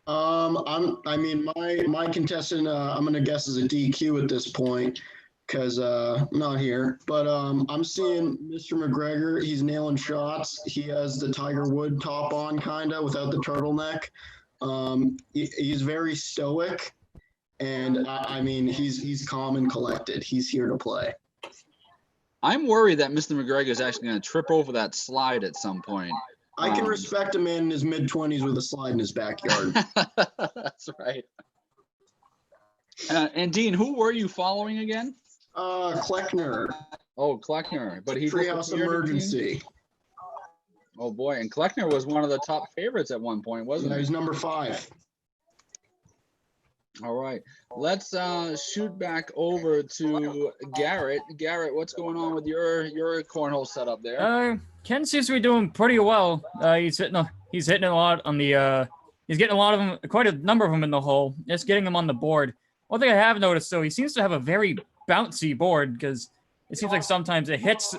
I mean, my contestant, I'm gonna guess is a DQ at this point, because I'm not here. But I'm seeing Mr. McGregor. He's nailing shots. He has the Tiger Wood top on, kinda, without the turtleneck. He's very stoic, and I mean, he's calm and collected. He's here to play. I'm worried that Mr. McGregor is actually going to trip over that slide at some point. I can respect a man in his mid-20s with a slide in his backyard. That's right. And Dean, who were you following again? Kleckner. Oh, Kleckner, but he Treehouse Emergency. Oh boy, and Kleckner was one of the top favorites at one point, wasn't he? He's number 5. All right, let's shoot back over to Garrett. Garrett, what's going on with your cornhole setup there? Ken seems to be doing pretty well. He's hitting a lot on the he's getting a lot of them, quite a number of them in the hole, just getting them on the board. One thing I have noticed though, he seems to have a very bouncy board, because it seems like sometimes it hits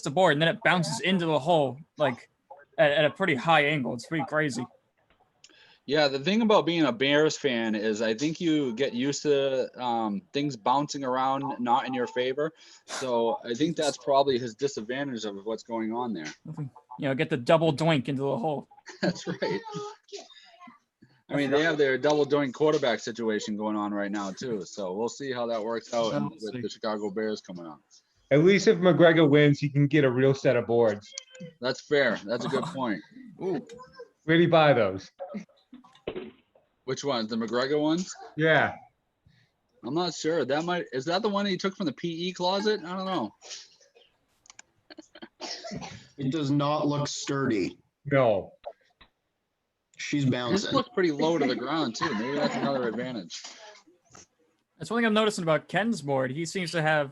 the board and then it bounces into the hole like at a pretty high angle. It's pretty crazy. Yeah, the thing about being a Bears fan is I think you get used to things bouncing around not in your favor. So I think that's probably his disadvantage of what's going on there. You know, get the double doink into the hole. That's right. I mean, they have their double doink quarterback situation going on right now too. So we'll see how that works out with the Chicago Bears coming on. At least if McGregor wins, he can get a real set of boards. That's fair. That's a good point. Ooh. Where'd he buy those? Which ones? The McGregor ones? Yeah. I'm not sure. Is that the one he took from the PE closet? I don't know. It does not look sturdy. No. She's bouncing. This looks pretty low to the ground too. Maybe that's another advantage. That's one thing I'm noticing about Ken's board. He seems to have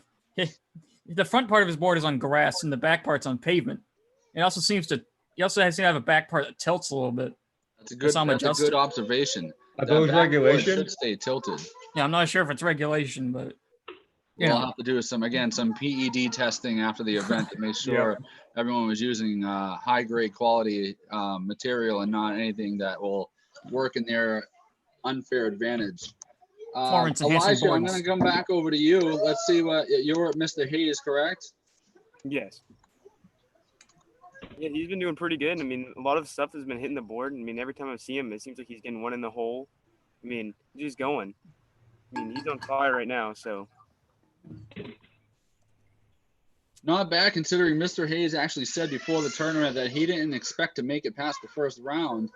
the front part of his board is on grass and the back part's on pavement. He also has to have a back part that tilts a little bit. That's a good observation. Are those regulations? Should stay tilted. Yeah, I'm not sure if it's regulation, but we'll have to do some PED testing after the event to make sure everyone was using high grade quality material and not anything that will work in their unfair advantage. Elijah, I'm going to come back over to you. Let's see what you're at Mr. Hayes, correct? Yes. Yeah, he's been doing pretty good. I mean, a lot of stuff has been hitting the board. I mean, every time I see him, it seems like he's getting one in the hole. I mean, he's just going. I mean, he's on fire right now, so. Not bad considering Mr. Hayes actually said before the tournament that he didn't expect to make it past the first round.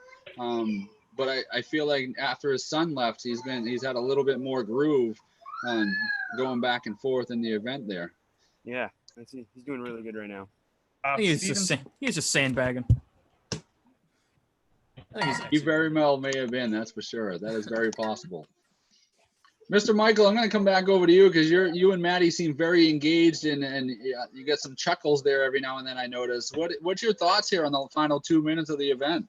But I feel like after his son left, he's had a little bit more groove and going back and forth in the event there. Yeah, he's doing really good right now. He's just sandbagging. He very well may have been, that's for sure. That is very possible. Mr. Michael, I'm going to come back over to you because you and Maddie seem very engaged and you get some chuckles there every now and then, I notice. What's your thoughts here on the final 2 minutes of the event?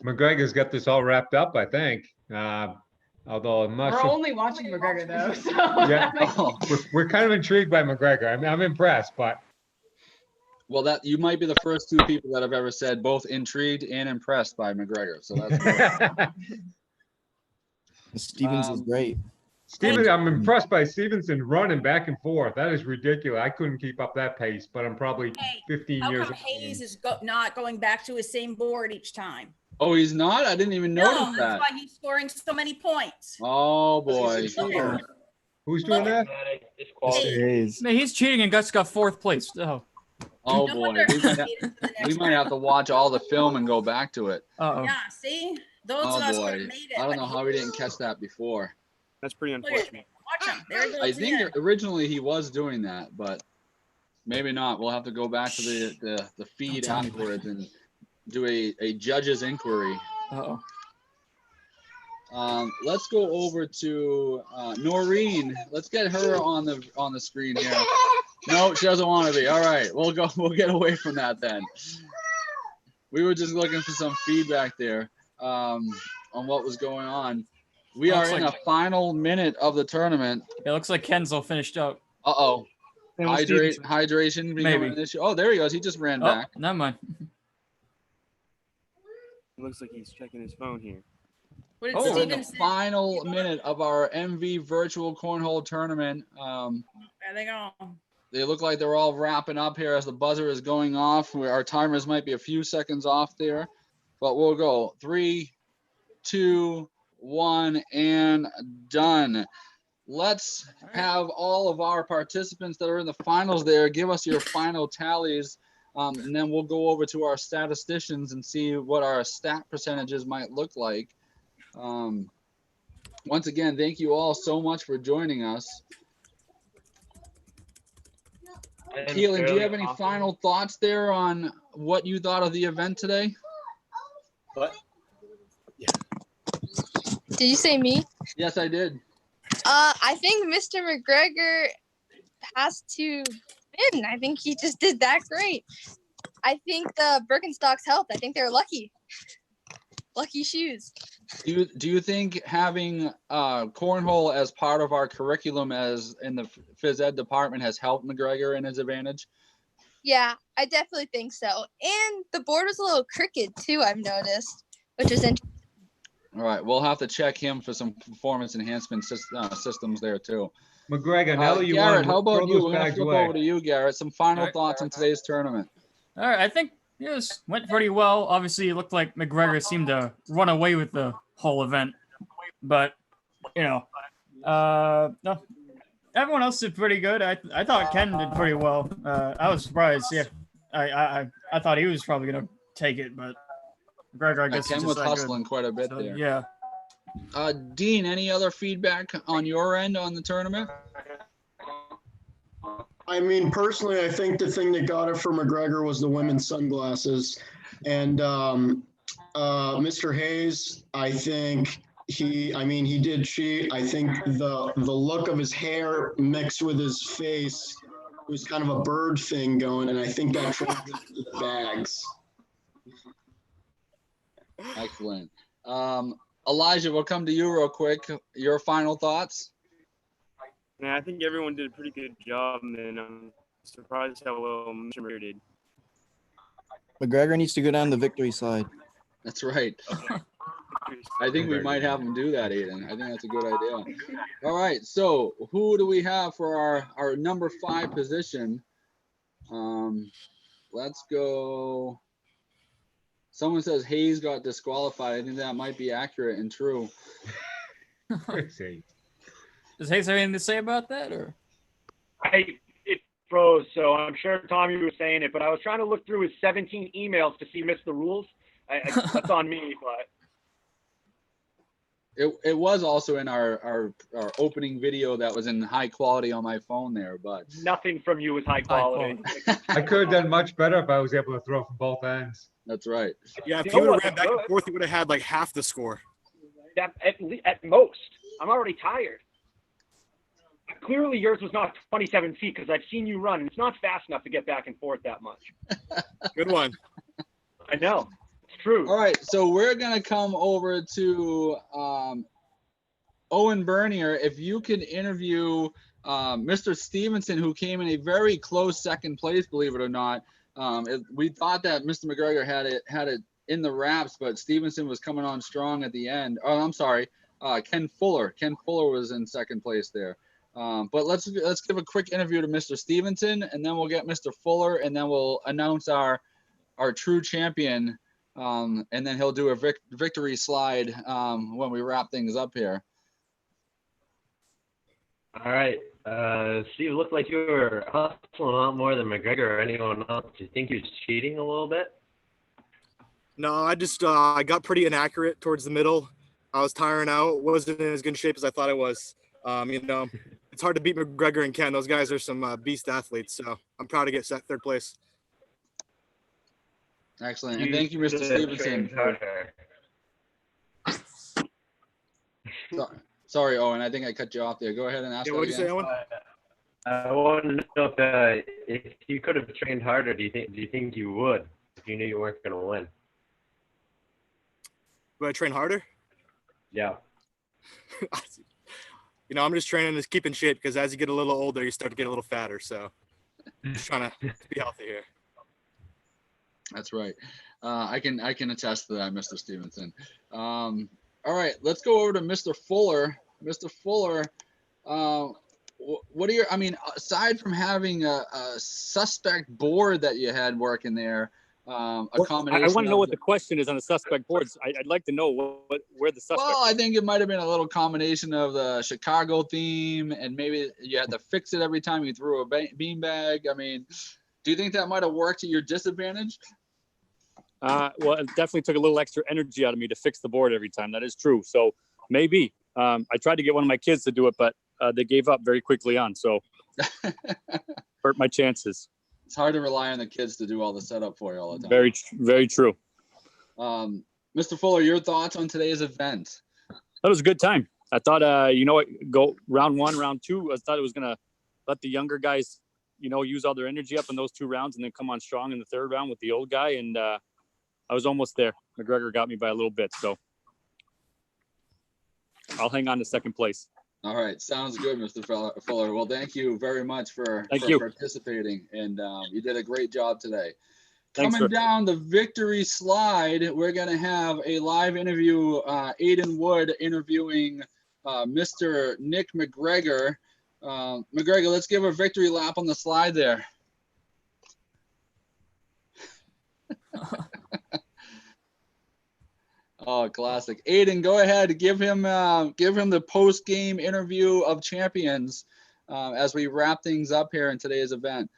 McGregor's got this all wrapped up, I think. Although I'm not We're sure. only watching McGregor though, so Yeah, we're kind of intrigued by McGregor. I mean, I'm impressed, but. Well, that you might be the first 2 people that have ever said both intrigued and impressed by McGregor. So that's good. Stevens is great. I'm impressed by Stevenson running back and forth. That is ridiculous. I couldn't keep up that pace, but I'm probably 15 How years come old. Hayes is not going back to his same board each time? Oh, he's not? I didn't even notice No, that. that's why he's scoring so many points. Oh, boy. Who's doing that? Hayes. No, he's cheating and Gus got 4th place. Oh boy, we might have to watch all the film and go back to it. Yeah, see? Those of us could have boy, made it. I don't know how we didn't catch that before. That's pretty unfortunate. Watch him. There he goes I think again. originally he was doing that, but maybe not. We'll have to go back to the feed afterwards and do a judge's inquiry. Let's go over to Noreen. Let's get her on the screen here. No, she doesn't want to be. All right, we'll get away from that then. We were just looking for some feedback there on what was going on. We are in a final minute of the tournament. It looks like Kenzel finished up. Uh-oh. Hydration becoming an issue. Oh, there he goes. He just ran back. Never mind. It looks like he's checking his phone here. We're in the final minute of our MV virtual cornhole tournament. There they go. They look like they're all wrapping up here as the buzzer is going off. Our timers might be a few seconds off there, but we'll go 3, 2, 1, and done. Let's have all of our participants that are in the finals there give us your final tallies, and then we'll go over to our statisticians and see what our stat percentages might look like. Once again, thank you all so much for joining us. Keelan, do you have any final thoughts there on what you thought of the event today? What? Did you say me? Yes, I did. I think Mr. McGregor has to win. I think he just did that great. I think the Birkenstocks helped. I think they're lucky. Lucky shoes. Do you think having cornhole as part of our curriculum as in the phys ed department has helped McGregor in his advantage? Yeah, I definitely think so. And the board was a little crooked too, I've noticed, which is interesting. All right, we'll have to check him for some performance enhancement systems there too. McGregor, now you Garrett, won. how about Throw you? those We're gonna bags flip away. over to you, Garrett. Some final thoughts on today's tournament. All right, I think this went pretty well. Obviously, it looked like McGregor seemed to run away with the whole event, but no, everyone else did pretty good. I thought Ken did pretty well. I was surprised. Yeah, I thought he was probably gonna take it, but McGregor, I guess, Ken is was just that hustling good. quite a bit So, there. Yeah. Dean, any other feedback on your end on the tournament? I mean, personally, I think the thing that got it for McGregor was the women's sunglasses. And Mr. Hayes, I think he did cheat. I think the look of his hair mixed with his face was kind of a bird thing going, and I think that translated to the bags. Excellent. Elijah, we'll come to you real quick. Your final thoughts? Man, I think everyone did a pretty good job, and I'm surprised how well Mr. McGregor did. McGregor needs to go down the victory slide. That's right. I think we might have him do that, Aiden. I think that's a good idea. All right, so who do we have for our number 5 position? Let's go. Someone says Hayes got disqualified. I think that might be accurate and true. Does Hayes have anything to say about that, or? It froze, so I'm sure Tommy was saying it, but I was trying to look through his 17 emails to see missed the rules. That's on me, but it was also in our opening video that was in high quality on my phone there, but nothing from you was high quality. I could have done much better if I was able to throw from both ends. That's right. Yeah, if you would have ran back and forth, you would have had like half the score. At most. I'm already tired. Clearly, yours was not 27 feet because I've seen you run, and it's not fast enough to get back and forth that much. Good one. I know. It's true. All right, so we're going to come over to Owen Bernier. If you could interview Mr. Stevenson, who came in a very close second place, believe it or not. We thought that Mr. McGregor had it in the wraps, but Stevenson was coming on strong at the end. Oh, I'm sorry. Ken Fuller. Ken Fuller was in second place there. But let's give a quick interview to Mr. Stevenson, and then we'll get Mr. Fuller, and then we'll announce our true champion, and then he'll do a victory slide when we wrap things up here. All right. Steve, it looked like you were hustling a lot more than McGregor or anyone else. Do you think he was cheating a little bit? No, I just I got pretty inaccurate towards the middle. I was tiring out. Wasn't in as good shape as I thought I was. It's hard to beat McGregor and Ken. Those guys are some beast athletes. So I'm proud to get third place. Excellent. And thank you, Mr. Stevenson. Sorry, Owen. I think I cut you off there. Go ahead and ask. Yeah, that what'd you say, again. Owen? I want to know if you could have trained harder, do you think you would if you knew you weren't going to win? Would I train harder? Yeah. I'm just training to keep in shape because as you get a little older, you start to get a little fatter. So just trying to be healthy here. That's right. I can attest to that, Mr. Stevenson. All right, let's go over to Mr. Fuller. Mr. Fuller, what are your? I mean, aside from having a suspect board that you had working there, a combination. I want to know of what the question is on the suspect boards. I'd like to know where the suspect. Well, I think it might have been a little combination of the Chicago theme, and maybe you had to fix it every time you threw a beanbag. I mean, do you think that might have worked to your disadvantage? Well, it definitely took a little extra energy out of me to fix the board every time. That is true. So maybe I tried to get one of my kids to do it, but they gave up very quickly on. So hurt my chances. It's hard to rely on the kids to do all the setup for you all the time. Very true. Mr. Fuller, your thoughts on today's event? That was a good time. I thought, go round 1, round 2. I thought it was going to let the younger guys, use all their energy up in those 2 rounds and then come on strong in the 3rd round with the old guy. And I was almost there. McGregor got me by a little bit. So I'll hang on to 2nd place. All right. Sounds good, Mr. Fuller. Well, thank you very much for participating. And you did a great job today. Coming down the victory slide, we're going to have a live interview, Aiden Wood interviewing Mr. Nick McGregor. McGregor, let's give a victory lap on the slide there. Oh, classic. Aiden, go ahead. Give him the post-game interview of champions as we wrap things up here in today's event.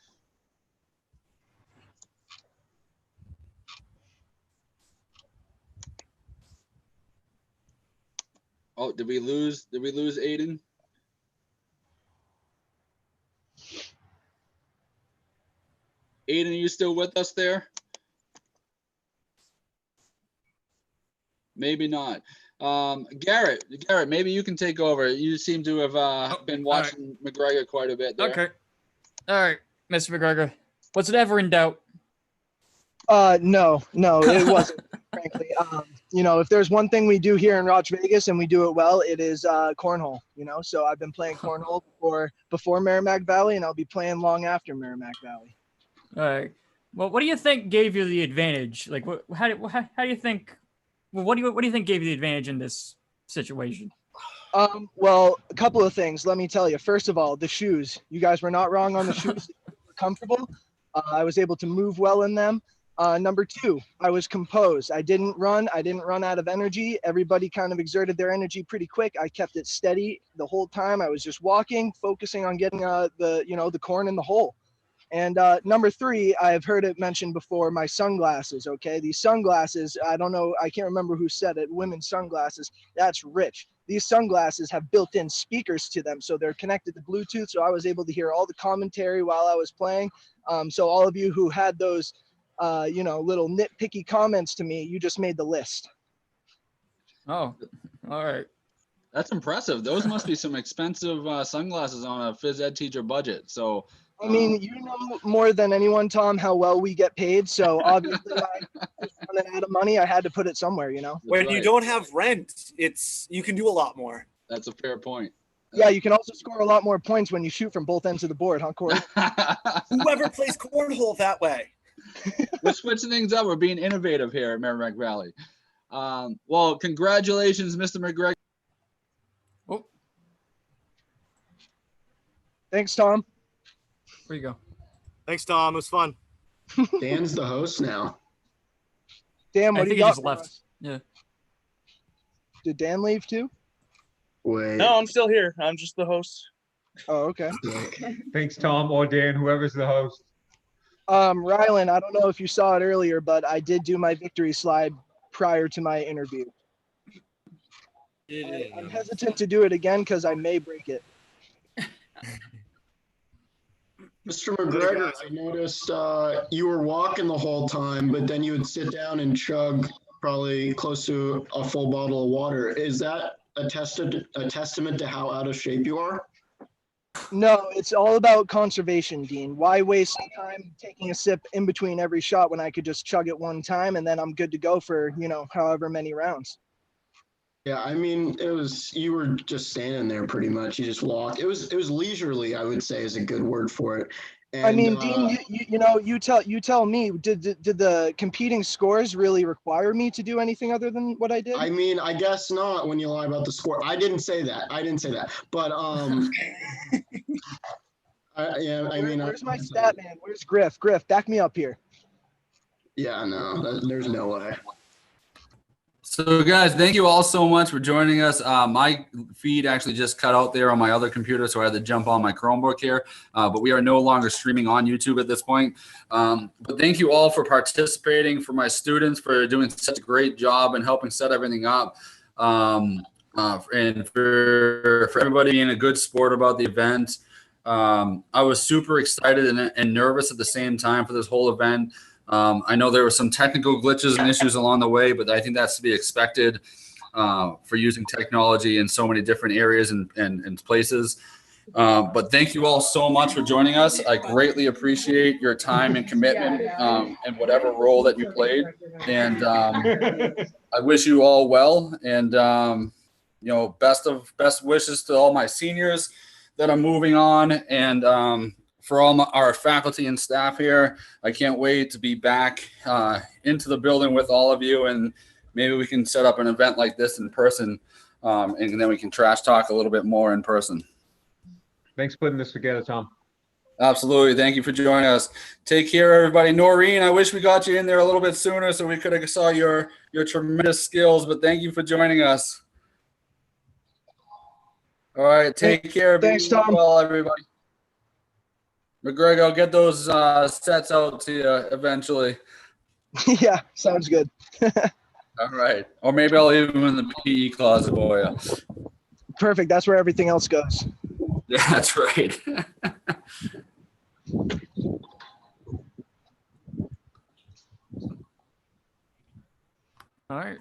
Oh, did we lose Aiden? Aiden, are you still with us there? Maybe not. Garrett, maybe you can take over. You seem to have been watching McGregor quite a bit there. Okay. All right, Mr. McGregor. Was it ever in doubt? No, it wasn't, frankly. If there's one thing we do here in Roch Vegas and we do it well, it is cornhole, So I've been playing cornhole before Merrimack Valley, and I'll be playing long after Merrimack Valley. All right. Well, what do you think gave you the advantage? Like, how do you think? Well, what do you think gave you the advantage in this situation? Well, a couple of things. Let me tell you. First of all, the shoes. You guys were not wrong on the shoes. They were comfortable. I was able to move well in them. Number 2, I was composed. I didn't run out of energy. Everybody kind of exerted their energy pretty quick. I kept it steady the whole time. I was just walking, focusing on getting the corn in the hole. And number 3, I've heard it mentioned before, my sunglasses, okay? These sunglasses, I don't know, I can't remember who said it, women's sunglasses, that's rich. These sunglasses have built-in speakers to them, so they're connected to Bluetooth, so I was able to hear all the commentary while I was playing. So all of you who had those, little nitpicky comments to me, you just made the list. Oh, all right. That's impressive. Those must be some expensive sunglasses on a phys ed teacher budget. So, I mean, you know more than anyone, Tom, how well we get paid. So obviously, I was running out of money. I had to put it somewhere, When you don't have rent, you can do a lot more. That's a fair point. Yeah, you can also score a lot more points when you shoot from both ends of the board, huh, Corey? Whoever plays cornhole that way. We're switching things up. We're being innovative here at Merrimack Valley. Well, congratulations, Mr. McGregor. Oh. Thanks, Tom. Where you go? Thanks, Tom. It was fun. Dan's the host now. Dan, what do you got? Just left. Yeah. Did Dan leave too? Wait. No, I'm still here. I'm just the host. Oh, okay. Thanks, Tom or Dan, whoever's the host. Rylan, I don't know if you saw it earlier, but I did do my victory slide prior to my interview. I'm hesitant to do it again because I may break it. Mr. McGregor, I noticed you were walking the whole time, but then you would sit down and chug probably close to a full bottle of water. Is that a testament to how out of shape you are? No, it's all about conservation, Dean. Why waste time taking a sip in between every shot when I could just chug it one time and then I'm good to go for, however many rounds. Yeah, I mean, you were just standing there pretty much. You just walked. It was leisurely, I would say, is a good word for it. I And, mean, Dean, you tell me, did the competing scores really require me to do anything other than what I did? I mean, I guess not when you lie about the score. I didn't say that. But where's my stat man? Where's Griff? Griff, back me up here. Yeah, no, there's no way. So guys, thank you all so much for joining us. My feed actually just cut out there on my other computer, so I had to jump on my Chromebook here. But we are no longer streaming on YouTube at this point. But thank you all for participating, for my students for doing such a great job and helping set everything up. And for everybody being a good sport about the event. I was super excited and nervous at the same time for this whole event. I know there were some technical glitches and issues along the way, but I think that's to be expected for using technology in so many different areas and places. But thank you all so much for joining us. I greatly appreciate your time and commitment in whatever role that you played. And I wish you all well. And, best wishes to all my seniors that are moving on. And for all our faculty and staff here, I can't wait to be back into the building with all of you, and maybe we can set up an event like this in person, and then we can trash talk a little bit more in person. Thanks for putting this together, Tom. Absolutely. Thank you for joining us. Take care, everybody. Noreen, I wish we got you in there a little bit sooner so we could have saw your tremendous skills, but thank you for joining us. All right. Take care. Thanks, Tom. Well, everybody. McGregor, I'll get those sets out to you eventually. Yeah, sounds good. All right. Or maybe I'll leave them in the PE closet for you. Perfect. That's where everything else goes. Yeah, that's right. All right.